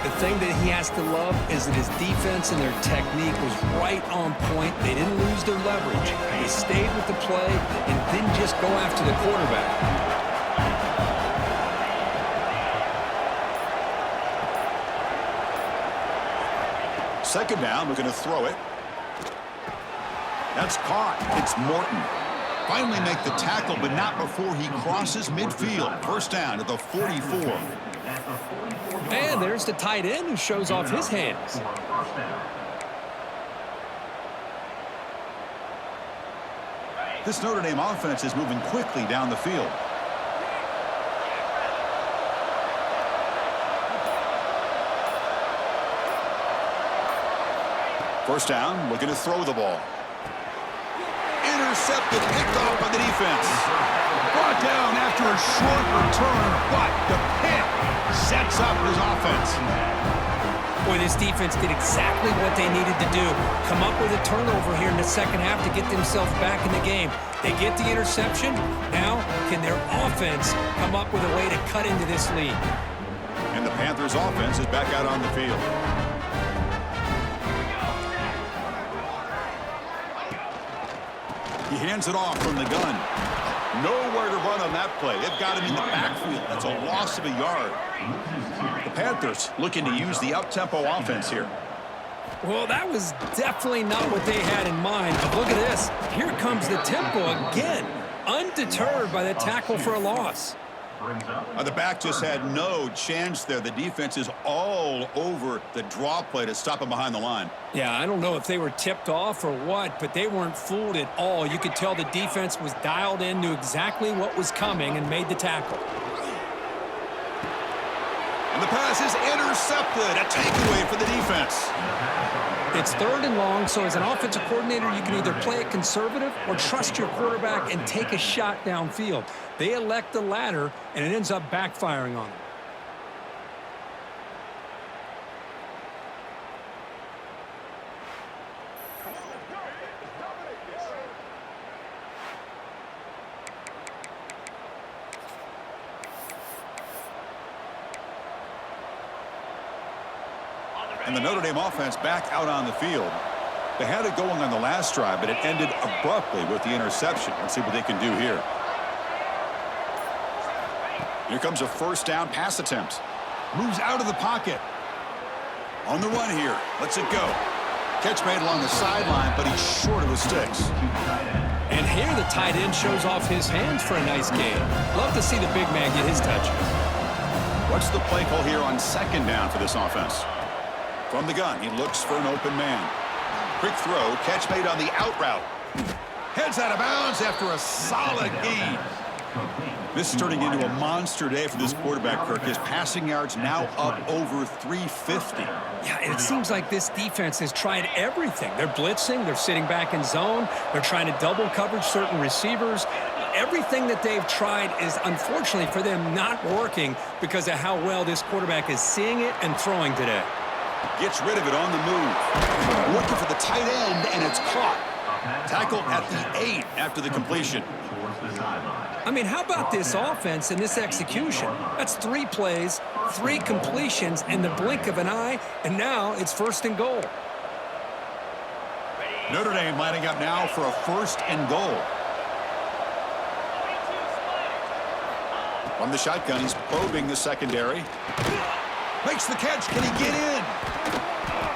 The thing that he has to love is that his defense and their technique was right on point. They didn't lose their leverage. They stayed with the play and didn't just go after the quarterback. Second down, we're going to throw it. That's caught. It's Morton. Finally make the tackle, but not before he crosses midfield. First down at the 44. And there's the tight end who shows off his hands. This Notre Dame offense is moving quickly down the field. First down, looking to throw the ball. Intercepted, picked off by the defense. Brought down after a short return, but the Pitt sets up his offense. Boy, this defense did exactly what they needed to do. Come up with a turnover here in the second half to get themselves back in the game. They get the interception. Now, can their offense come up with a way to cut into this lead? And the Panthers' offense is back out on the field. He hands it off from the gun. Nowhere to run on that play. They've got him in the backfield. That's a loss of a yard. The Panthers looking to use the up-tempo offense here. Well, that was definitely not what they had in mind. But look at this. Here comes the tempo again. Undeterred by the tackle for a loss. brings up. The back just had no chance there. The defense is all over the draw play to stop him behind the line. Yeah, I don't know if they were tipped off or what, but they weren't fooled at all. You could tell the defense was dialed in, knew exactly what was coming, and made the tackle. And the pass is intercepted. A takeaway for the defense. It's 3rd and long, so as an offensive coordinator, you can either play it conservative or trust your quarterback and take a shot downfield. They elect the latter, and it ends up backfiring on them. And the Notre Dame offense back out on the field. They had it going on the last drive, but it ended abruptly with the interception. Let's see what they can do here. Here comes a 1st down pass attempt. Moves out of the pocket. On the run here. Lets it go. Catch made along the sideline, but he's short of his sticks. And here the tight end shows off his hands for a nice gain. Love to see the big man get his touches. What's the play call here on 2nd down for this offense? From the gun, he looks for an open man. Quick throw, catch made on the out route. Heads out of bounds after a solid gain. This is turning into a monster day for this quarterback, Kirk. His passing yards now up over 350. Yeah, and it seems like this defense has tried everything. They're blitzing, they're sitting back in zone, they're trying to double coverage certain receivers. Everything that they've tried is, unfortunately for them, not working because of how well this quarterback is seeing it and throwing today. Gets rid of it on the move. Looking for the tight end, and it's caught. Tackle at the 8 after the completion. I mean, how about this offense and this execution? That's 3 plays, 3 completions in the blink of an eye, and now it's 1st and goal. Notre Dame lining up now for a 1st and goal. From the shotgun, he's probing the secondary. Makes the catch. Can he get in?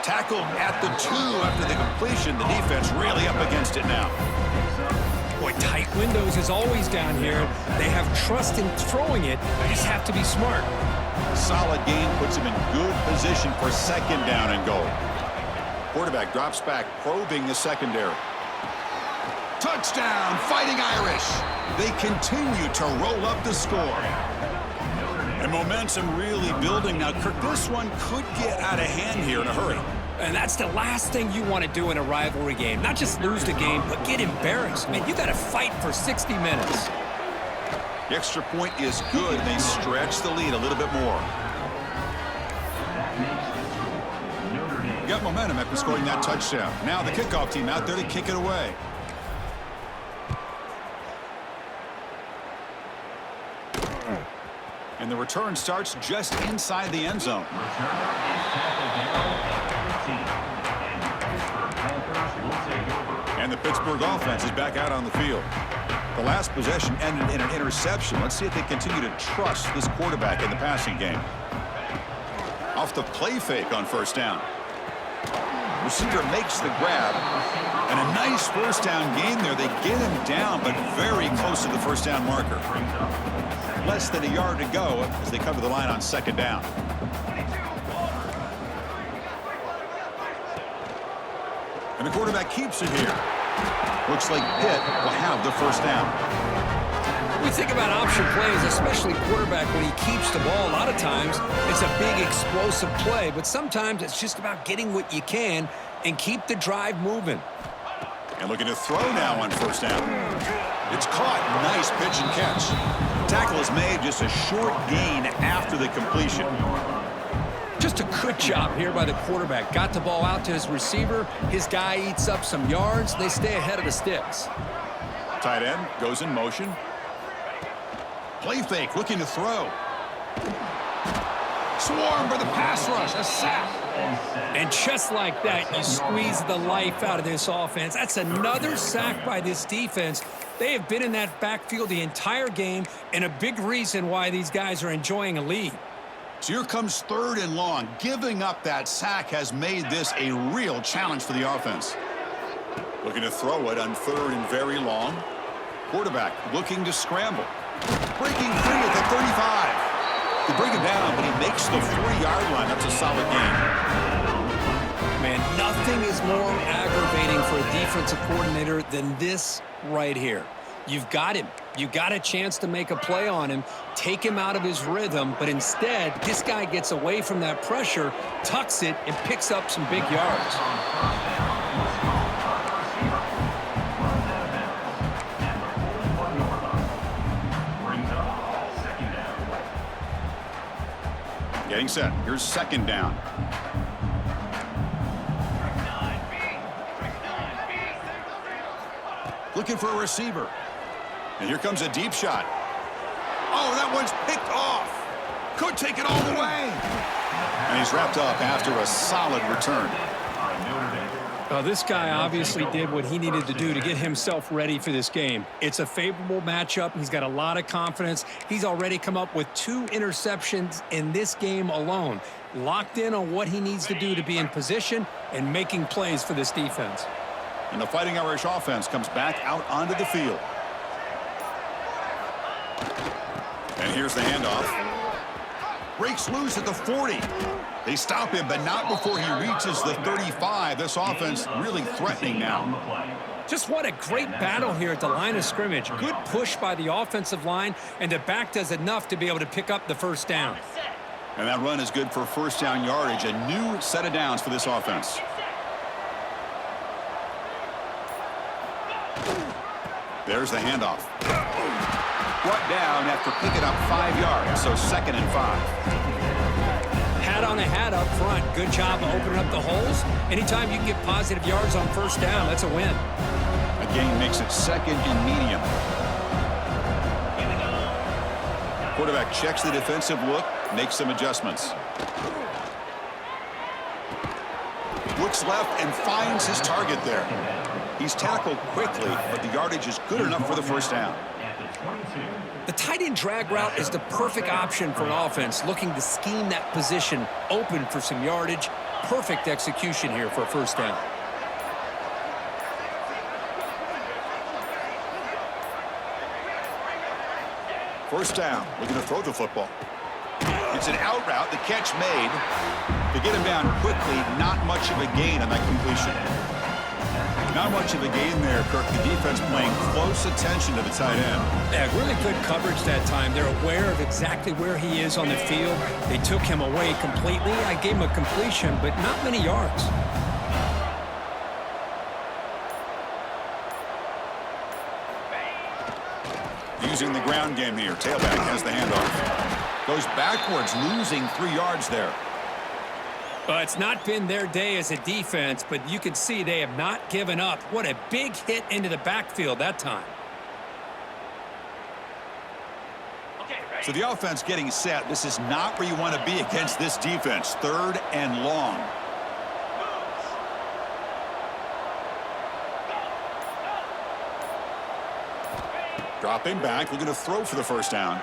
Tackled at the 2 after the completion. The defense really up against it now. Boy, tight windows is always down here. They have trust in throwing it. They just have to be smart. Solid gain puts him in good position for 2nd down and goal. Quarterback drops back, probing the secondary. Touchdown, Fighting Irish. They continue to roll up the score. And momentum really building. Now, Kirk, this one could get out of hand here in a hurry. And that's the last thing you want to do in a rivalry game. Not just lose the game, but get embarrassed. Man, you got to fight for 60 minutes. The extra point is good. They stretch the lead a little bit more. Got momentum after scoring that touchdown. Now the kickoff team out there to kick it away. And the return starts just inside the end zone. And the Pittsburgh offense is back out on the field. The last possession ended in an interception. Let's see if they continue to trust this quarterback in the passing game. Off the play fake on 1st down. Receiver makes the grab. And a nice 1st down gain there. They get him down, but very close to the 1st down marker. Less than a yard to go as they come to the line on 2nd down. And the quarterback keeps it here. Looks like Pitt will have the 1st down. We think about option plays, especially quarterback, when he keeps the ball. A lot of times, it's a big explosive play, but sometimes it's just about getting what you can and keep the drive moving. And looking to throw now on 1st down. It's caught. Nice pitch and catch. Tackle is made, just a short gain after the completion. Just a good job here by the quarterback. Got the ball out to his receiver. His guy eats up some yards. They stay ahead of the sticks. Tight end goes in motion. Play fake, looking to throw. Swarmed by the pass rush, a sack. And just like that, you squeeze the life out of this offense. That's another sack by this defense. They have been in that backfield the entire game, and a big reason why these guys are enjoying a lead. So here comes 3rd and long. Giving up that sack has made this a real challenge for the offense. Looking to throw it on 3rd and very long. Quarterback looking to scramble. Breaking free at the makes the 40-yard line. That's a solid gain. Man, nothing is more aggravating for a defensive coordinator than this right here. You've got him. You got a chance to make a play on him, take him out of his rhythm, but instead, this guy gets away from that pressure, tucks it, and picks up some big yards. Getting set. Here's second down. Looking for a receiver. And here comes a deep shot. Oh, that one's picked off. Could take it all the way. And he's wrapped up after a solid return. This guy obviously did what he needed to do to get himself ready for this game. It's a favorable matchup. He's got a lot of confidence. He's already come up with 2 interceptions in this game alone. Locked in on what he needs to do to be in position and making plays for this defense. And the Fighting Irish offense comes back out onto the field. And here's the handoff. Breaks loose at the 40. They stop him, but not before he reaches the 35. This offense really threatening now. Just what a great battle here at the line of scrimmage. Good push by the offensive line, and the back does enough to be able to pick up the first down. And that run is good for first down yardage. A new set of downs for this offense. There's the handoff. Brought down after picking up 5 yards, so 2nd and 5. Hat on a hat up front. Good job of opening up the holes. Anytime you can get positive yards on first down, that's a win. A gain makes it 2nd and medium. Quarterback checks the defensive look, makes some adjustments. Looks left and finds his target there. He's tackled quickly, but the yardage is good enough for the first down. The tight end drag route is the perfect option for an offense looking to scheme that position open for some yardage. Perfect execution here for a first down. First down, looking to throw the football. It's an out route, the catch made. To get him down quickly, not much of a gain on that completion. Not much of a gain there, Kirk. The defense paying close attention to the tight end. Yeah, really good coverage that time. They're aware of exactly where he is on the field. They took him away completely. I gave him a completion, but not many yards. Using the ground game here. Tailback has the handoff. Goes backwards, losing 3 yards there. It's not been their day as a defense, but you can see they have not given up. What a big hit into the backfield that time. So the offense getting set. This is not where you want to be against this defense. 3rd and long. Dropping back, looking to throw for the first down.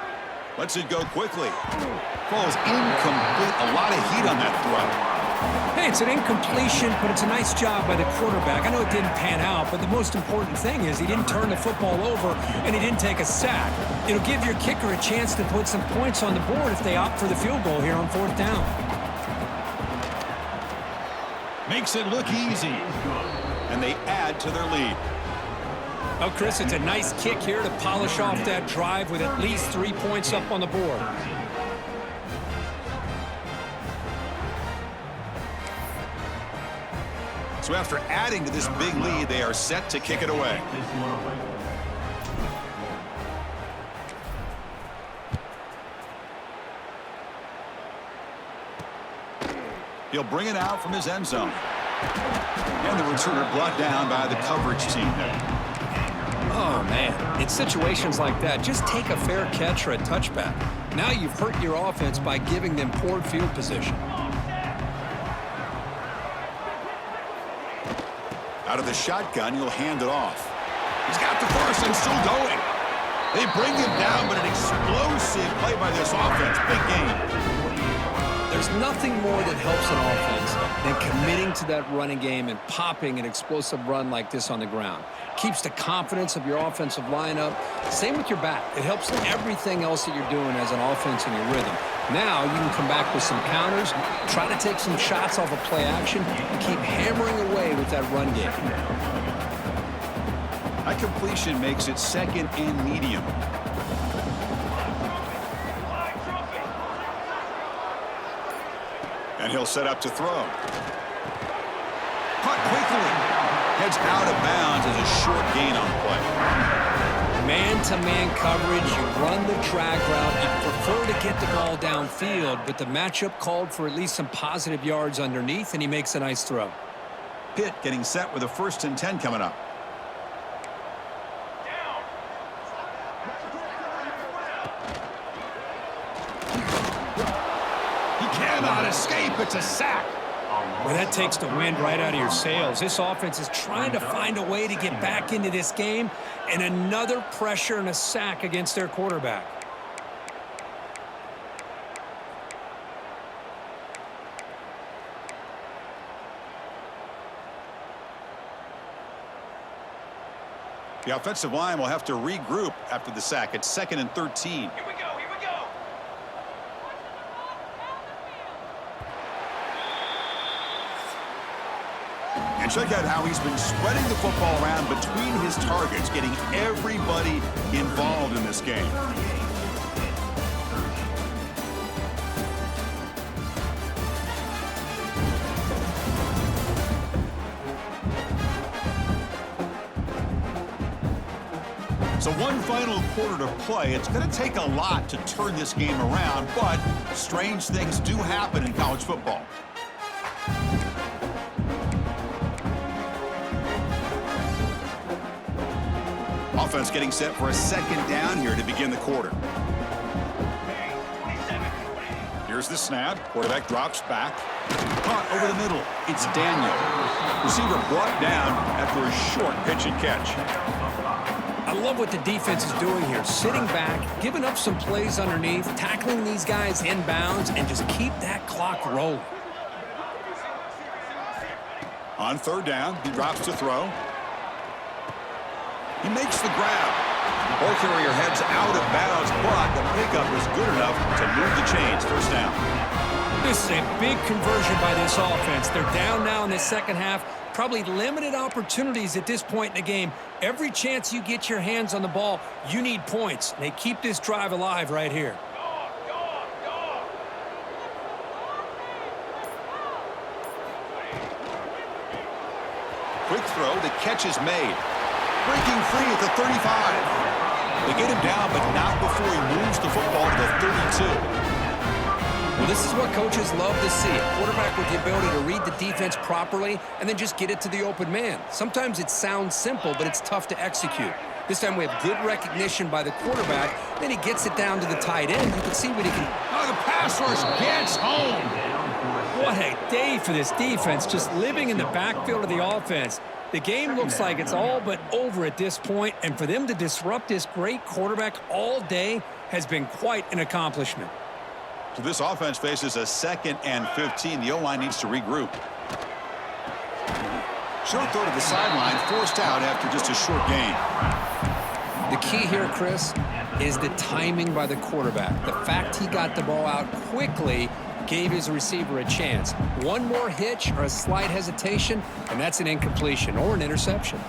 Lets it go quickly. Falls incomplete. A lot of heat on that throw. Hey, it's an incompletion, but it's a nice job by the quarterback. I know it didn't pan out, but the most important thing is he didn't turn the football over and he didn't take a sack. It'll give your kicker a chance to put some points on the board if they opt for the field goal here on 4th down. Makes it look easy. And they add to their lead. Oh, Chris, it's a nice kick here to polish off that drive with at least 3 points up on the board. So after adding to this big lead, they are set to kick it away. He'll bring it out from his end zone. And the returner brought down by the coverage team there. Oh, man. In situations like that, just take a fair catch or a touchback. Now you've hurt your offense by giving them poor field position. Out of the shotgun, he'll hand it off. He's got the first and still going. They bring him down, but an explosive play by this offense. Big game. They're There's nothing more that helps an offense than committing to that running game and popping an explosive run like this on the ground. Keeps the confidence of your offensive lineup. Same with your back. It helps everything else that you're doing as an offense in your rhythm. Now you can come back with some counters, try to take some shots off of play action, and keep hammering away with that run game. That completion makes it second and medium. And he'll set up to throw. Caught quickly. Heads out of bounds as a short gain on the play. Man-to-man coverage, you run the drag route. You prefer to get the ball downfield, but the matchup called for at least some positive yards underneath, and he makes a nice throw. Pitt getting set with a 1st and 10 coming up. He cannot escape. It's a sack. Well, that takes the wind right out of your sails. This offense is trying to find a way to get back into this game, and another pressure and a sack against their quarterback. The offensive line will have to regroup after the sack. It's 2nd and 13. Here we go. And check out how he's been spreading the football around between his targets, getting everybody involved in this game. So one final quarter to play. It's going to take a lot to turn this game around, but strange things do happen in college football. Offense getting set for a 2nd down here to begin the quarter. Here's the snap. Quarterback drops back. Caught over the middle. It's Daniel. Receiver brought down after a short pitch and catch. I love what the defense is doing here. Sitting back, giving up some plays underneath, tackling these guys inbounds, and just keep that clock rolling. On 3rd down, he drops to throw. He makes the grab. Ball carrier heads out of bounds, but the pickup is good enough to move the chains. 1st down. This is a big conversion by this offense. They're down now in the 2nd half. Probably limited opportunities at this point in the game. Every chance you get your hands on the ball, you need points. They keep this drive alive right here. Quick throw. The catch is made. Breaking free at the 35. They get him down, but not before he moves the football to the 32. Well, this is what coaches love to see. A quarterback with the ability to read the defense properly and then just get it to the open man. Sometimes it sounds simple, but it's tough to execute. This time we have good recognition by the quarterback. Then he gets it down to the tight end. You can see what he can... Oh, the pass rush gets home. What a day for this defense, just living in the backfield of the offense. The game looks like it's all but over at this point, and for them to disrupt this great quarterback all day has been quite an accomplishment. So this offense faces a 2nd and 15. The O-line needs to regroup. Short throw to the sideline, forced out after just a short gain. The key here, Chris, is the timing by the quarterback. The fact he got the ball out quickly gave his receiver a chance. One more hitch or a slight hesitation, and that's an incompletion or an interception.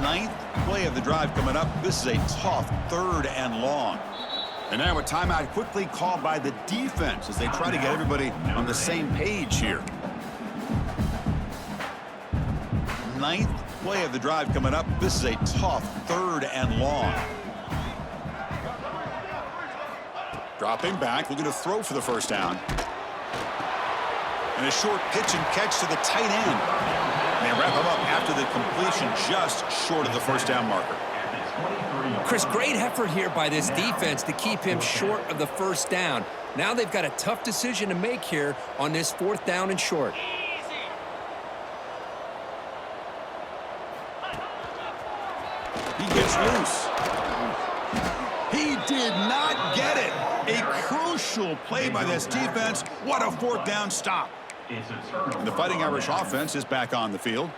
9th play of the drive coming up. This is a tough 3rd and long. And now a timeout quickly called by the defense as they try to get everybody on the same page here. 9th play of the drive coming up. This is a tough 3rd and long. Dropping back, looking to throw for the 1st down. And a short pitch and catch to the tight end. And they wrap him up after the completion just short of the 1st down marker. Chris, great effort here by this defense to keep him short of the 1st down. Now they've got a tough decision to make here on this 4th down and short. He gets loose. He did not get it. A crucial crucial play by this defense. What a fourth down stop. It's a turnover. And the Fighting Irish offense is back on the field.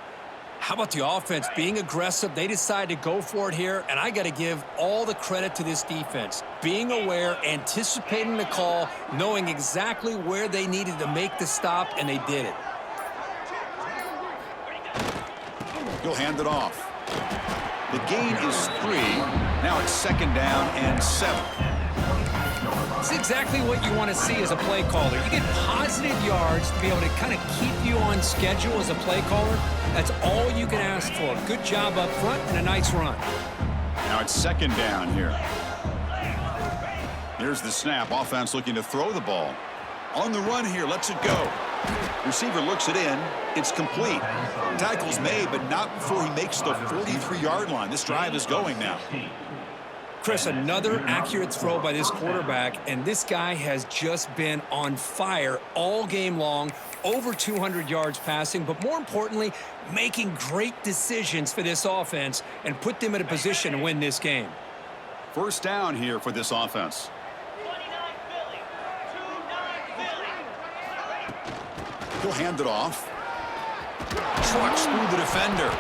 How about the offense being aggressive? They decided to go for it here, and I got to give all the credit to this defense. Being aware, anticipating the call, knowing exactly where they needed to make the stop, and they did it. He'll hand it off. The gain is 3. Now it's 2nd down and 7. It's exactly what you want to see as a play caller. You get positive yards to be able to kind of keep you on schedule as a play caller. That's all you can ask for. Good job up front and a nice run. Now it's 2nd down here. Here's the snap. Offense looking to throw the ball. On the run here, lets it go. Receiver looks it in. It's complete. Tackle's made, but not before he makes the 43-yard line. This drive is going now. Chris, another accurate throw by this quarterback, and this guy has just been on fire all game long, over 200 yards passing, but more importantly, making great decisions for this offense and put them in a position to win this game. First down here for this offense. He'll hand it off. Trucks through the defender.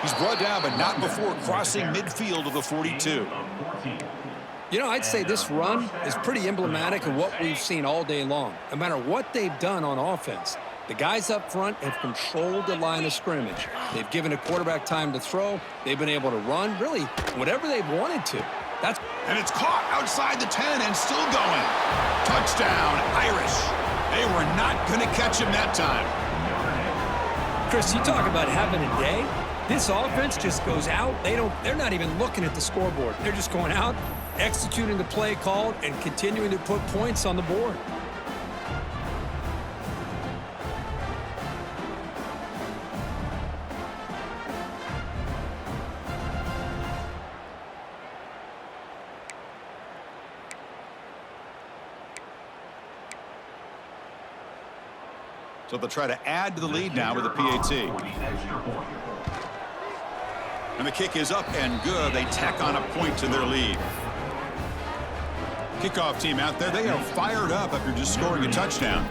He's brought down, but not before crossing midfield of the 42. You know, I'd say this run is pretty emblematic of what we've seen all day long. No matter what they've done on offense, the guys up front have controlled the line of scrimmage. They've given a quarterback time to throw. They've been able to run, really, whatever they've wanted to. And it's caught outside the 10 and still going. Touchdown, Irish. They were not going to catch him that time. Chris, you talk about having a day. This offense just goes out. They're not even looking at the scoreboard. They're just going out, executing the play called, and continuing to put points on the board. So they'll try to add to the lead now with a PAT. And the kick is up and good. They tack on a point to their lead. Kickoff team out there, they are fired up after just scoring a touchdown.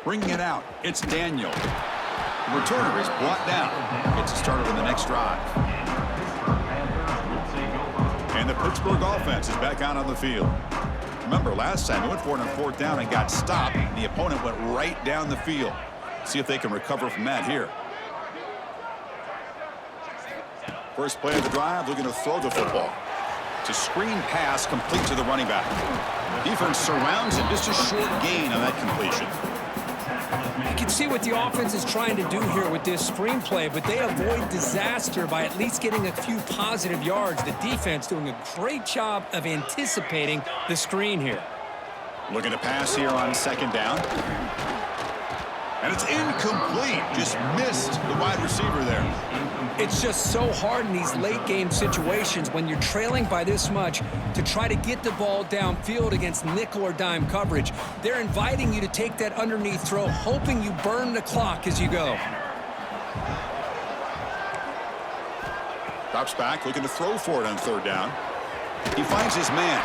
Bringing it out, it's Daniel. The returner is brought down. Gets it started on the next drive. And the Pittsburgh offense is back out on the field. Remember, last time they went for it on 4th down and got stopped. The opponent went right down the field. See if they can recover from that here. First play of the drive, looking to throw the football. It's a screen pass complete to the running back. Defense surrounds him. Just a short gain on that completion. You can see what the offense is trying to do here with this screen play, but they avoid disaster by at least getting a few positive yards. The defense doing a great job of anticipating the screen here. Looking to pass here on 2nd down. And it's incomplete. Just missed the wide receiver there. It's just so hard in these late-game situations when you're trailing by this much to try to get the ball downfield against nickel or dime coverage. They're inviting you to take that underneath throw, hoping you burn the clock as you go. Drops back, looking to throw for it on 3rd down. He finds his man.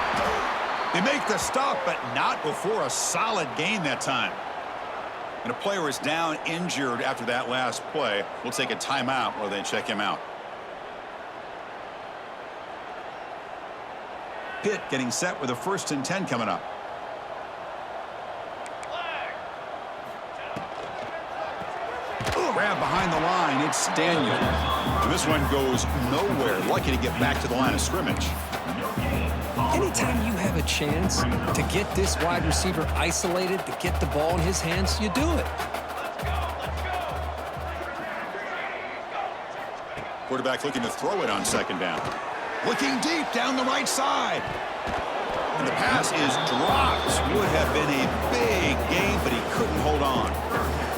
They make the stop, but not before a solid gain that time. And a player is down injured after that last play. We'll take a timeout while they check him out. Pitt getting set with a 1st and 10 coming up. Grab behind the line. It's Daniel. And this one goes nowhere. Lucky to get back to the line of scrimmage. Anytime you have a chance to get this wide receiver isolated, to get the ball in his hands, you do it. Quarterback looking to throw it on 2nd down. Looking deep down the right side. And the pass is dropped. Would have been a big gain, but he couldn't hold on.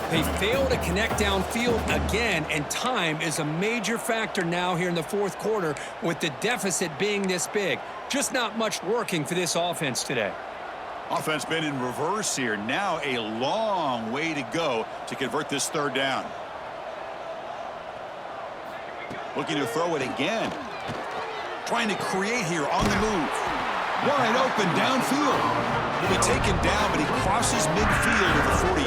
They fail to connect downfield again, and time is a major factor now here in the 4th quarter with the deficit being this big. Just not much working for this offense today. Offense been in reverse here. Now a long way to go to convert this 3rd down. Looking to throw it again. Trying to create here on the move. Wide open downfield. He'll be taken down, but he crosses midfield at the 48.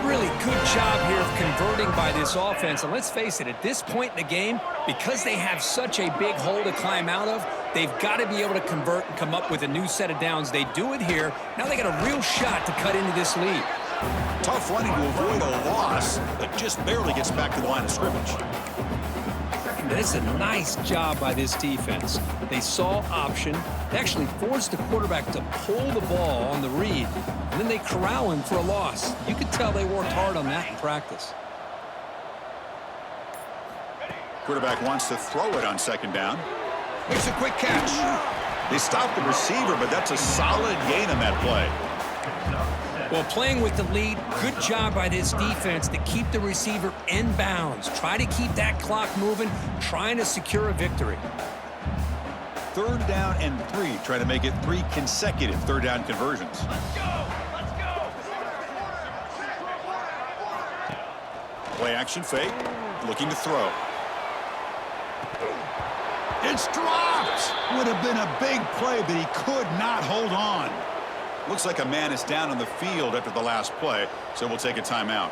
Really good job here of converting by this offense. And let's face it, at this point in the game, because they have such a big hole to climb out of, they've got to be able to convert and come up with a new set of downs. They do it here. Now they got a real shot to cut into this lead. Tough running to avoid a loss, but just barely gets back to the line of scrimmage. This is a nice job by this defense. They saw option. They actually forced the quarterback to pull the ball on the read, and then they corral him for a loss. You could tell they worked hard on that in practice. Quarterback wants to throw it on second down. Makes a quick catch. They stopped the receiver, but that's a solid gain on that play. Well, playing with the lead, good job by this defense to keep the receiver in bounds. Try to keep that clock moving, trying to secure a victory. 3rd down and 3, trying to make it 3 consecutive 3rd down conversions. Let's go! Play action fake, looking to throw. It's dropped! Would have been a big play, but he could not hold on. Looks like a man is down on the field after the last play, so we'll take a timeout.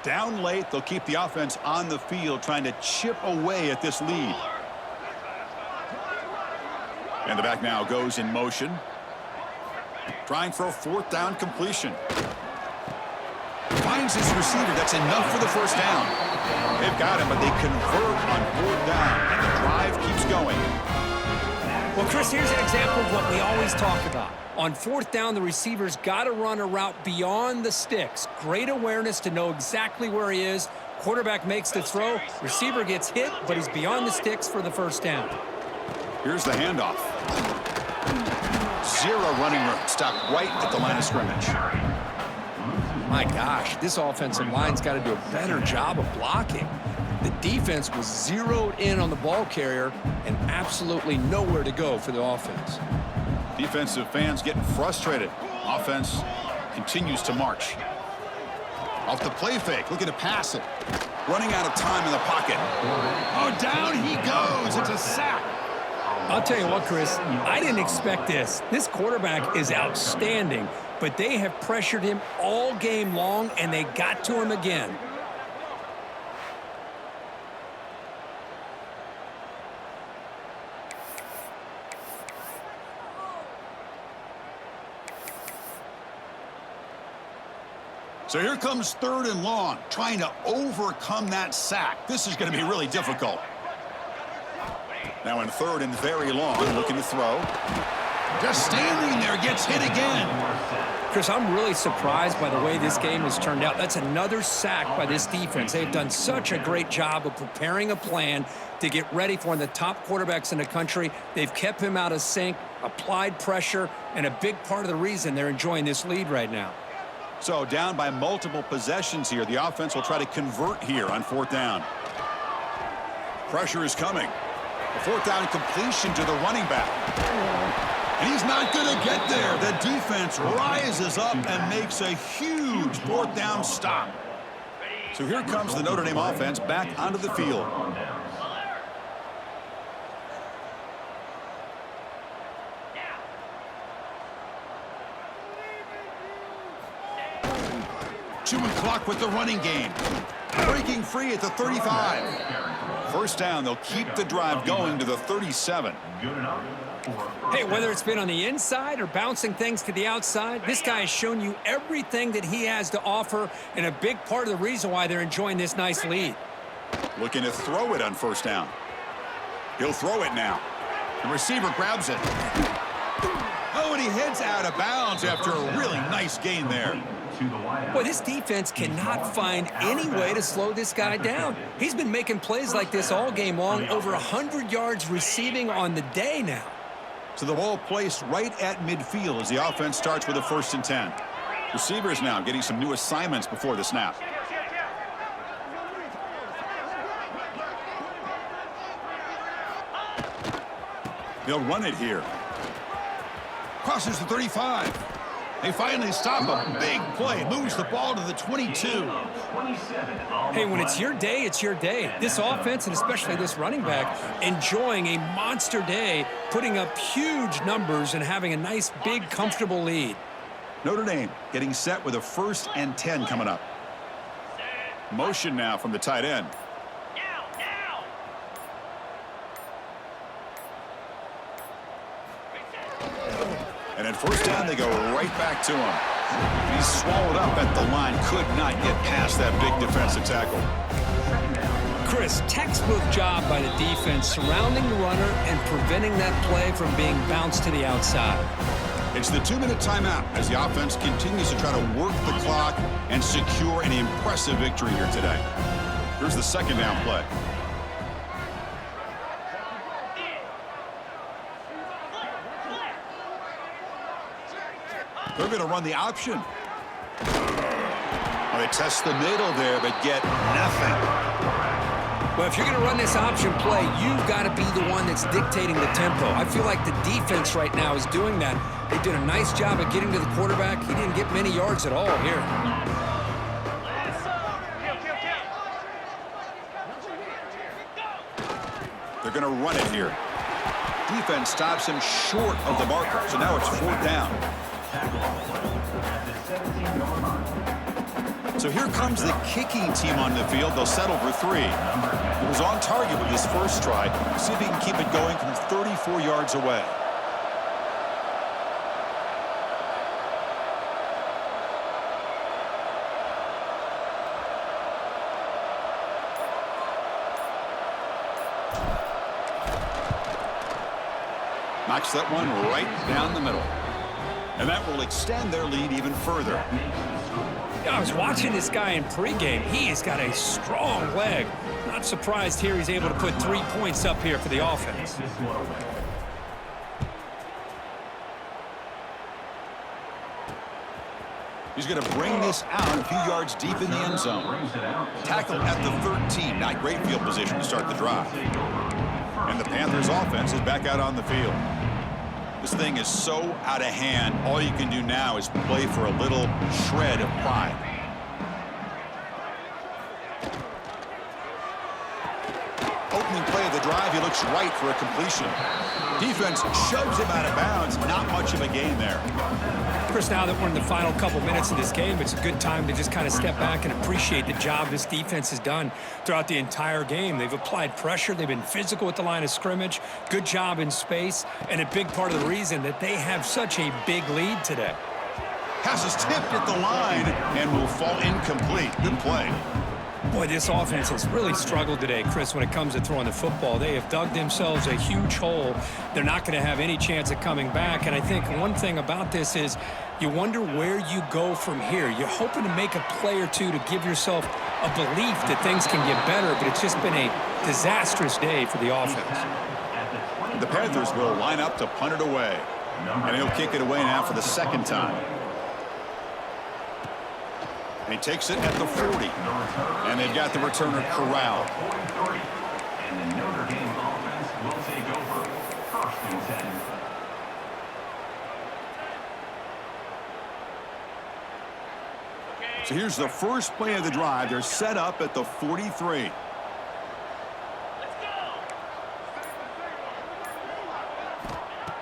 Down late, they'll keep the offense on the field, trying to chip away at this lead. And the back now goes in motion. Trying for a 4th down completion. Finds his receiver. That's enough for the 1st down. They've got him, but they convert on 4th down, and the drive keeps going. Well, Chris, here's an example of what we always talk about. On 4th down, the receiver's got to run a route beyond the sticks. Great awareness to know exactly where he is. Quarterback makes the throw. Receiver gets hit, but he's beyond the sticks for the 1st down. Here's the handoff. 0 running room. Stopped right at the line of scrimmage. My gosh, this offensive line's got to do a better job of blocking. The defense was zeroed in on the ball carrier and absolutely nowhere to go for the offense. Defensive fans getting frustrated. Offense continues to march. Off the play fake, looking to pass it. Running out of time in the pocket. Oh, down he goes. It's a sack. I'll tell you what, Chris, I didn't expect this. This quarterback is outstanding, but they have pressured him all game long, and they got to him again. So here comes 3rd and long, trying to overcome that sack. This is going to be really difficult. Now in 3rd and very long, looking to throw. Just standing there, gets hit again. Chris, I'm really surprised by the way this game has turned out. That's another sack by this defense. They've done such a great job of preparing a plan to get ready for one of the top quarterbacks in the country. They've kept him out of sync, applied pressure, and a big part of the reason they're enjoying this lead right now. So down by multiple possessions here. The offense will try to convert here on 4th down. Pressure is coming. A 4th down completion to the running back. And he's not going to get there. The defense rises up and makes a huge 4th down stop. So here comes the Notre Dame offense back onto the field. Chewing clock with the running game. Breaking free at the 35. 1st down, they'll keep the drive going to the 37. Hey, whether it's been on the inside or bouncing things to the outside, this guy has shown you everything that he has to offer, and a big part of the reason why they're enjoying this nice lead. Looking to throw it on 1st down. He'll throw it now. The receiver grabs it. Oh, and he heads out of bounds after a really nice gain there. Boy, this defense cannot find any way to slow this guy down. He's been making plays like this all game long, over 100 yards receiving on the day now. So the ball placed right at midfield as the offense starts with a 1st and 10. Receivers now getting some new assignments before the snap. They'll run it here. Crosses the 35. They finally stop a big play. Moves the ball to the 22. Hey, when it's your day, it's your day. This offense, and especially this running back, enjoying a monster day, putting up huge numbers and having a nice, big, comfortable lead. Notre Dame getting set with a 1st and 10 coming up. Motion now from the tight end. And at 1st down, they go right back to him. He's swallowed up at the line. Could not get past that big defensive tackle. Chris, textbook job by the defense surrounding the runner and preventing that play from being bounced to the outside. It's the 2-minute timeout as the offense continues to try to work the clock and secure an impressive victory here today. Here's the 2nd down play. They're going to run the option. Well, they test the middle there, but get nothing. Well, if you're going to run this option play, you've got to be the one that's dictating the tempo. I feel like the defense right now is doing that. They did a nice job of getting to the quarterback. He didn't get many yards at all here. They're going to run it here. Defense stops him short of the marker, so now it's 4th down. So here comes the kicking team on the field. They'll settle for 3. He was on target with his first try. See if he can keep it going from 34 yards away. Knocks that one right down the middle. And that will extend their lead even further. I was watching this guy in pregame. He has got a strong leg. Not surprised here he's able to put 3 points up here for the offense. He's going to bring this out a few yards deep in the end zone. Tackled at the 13. Not great field position to start the drive. And the Panthers offense is back out on the field. This thing is so out of hand, all you can do now is play for a little shred of pride. Opening play of the drive, he looks right for a completion. Defense shoves him out of bounds. Not much of a gain there. Chris, now that we're in the final couple minutes of this game, it's a good time to just kind of step back and appreciate the job this defense has done throughout the entire game. They've applied pressure. They've been physical at the line of scrimmage. Good job in space. And a big part of the reason that they have such a big lead today. Pass is tipped at the line and will fall incomplete. Good play. Boy, this offense has really struggled today, Chris, when it comes to throwing the football. They have dug themselves a huge hole. They're not going to have any chance of coming back. And I think one thing about this is you wonder where you go from here. You're hoping to make a play or two to give yourself a belief that things can get better, but it's just been a disastrous day for the offense. The Panthers will line up to punt it away. And he'll kick it away now for the 2nd time. And he takes it at the 40. And they've got the returner corralled. And the Notre Dame offense will take over 1st and 10. So here's the first play of the drive. They're set up at the 43.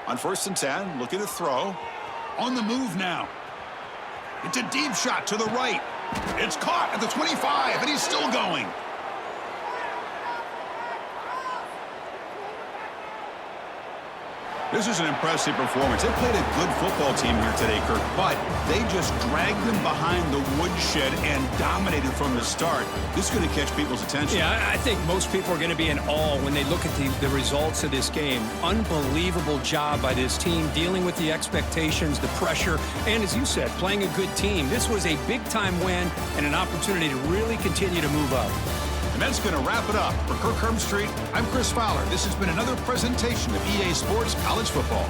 On 1st and 10, looking to throw. On the move now. It's a deep shot to the right. It's caught at the 25, and he's still going. This is an impressive performance. They played a good football team here today, Kirk, but they just dragged them behind the woodshed and dominated from the start. This is going to catch people's attention. Yeah, I think most people are going to be in awe when they look at the results of this game. Unbelievable job by this team, dealing with the expectations, the pressure, and as you said, playing a good team. This was a big-time win and an opportunity to really continue to move up. And that's going to wrap it up. For Kirk Street, I'm Chris Fowler. This has been another presentation of EA Sports College Football.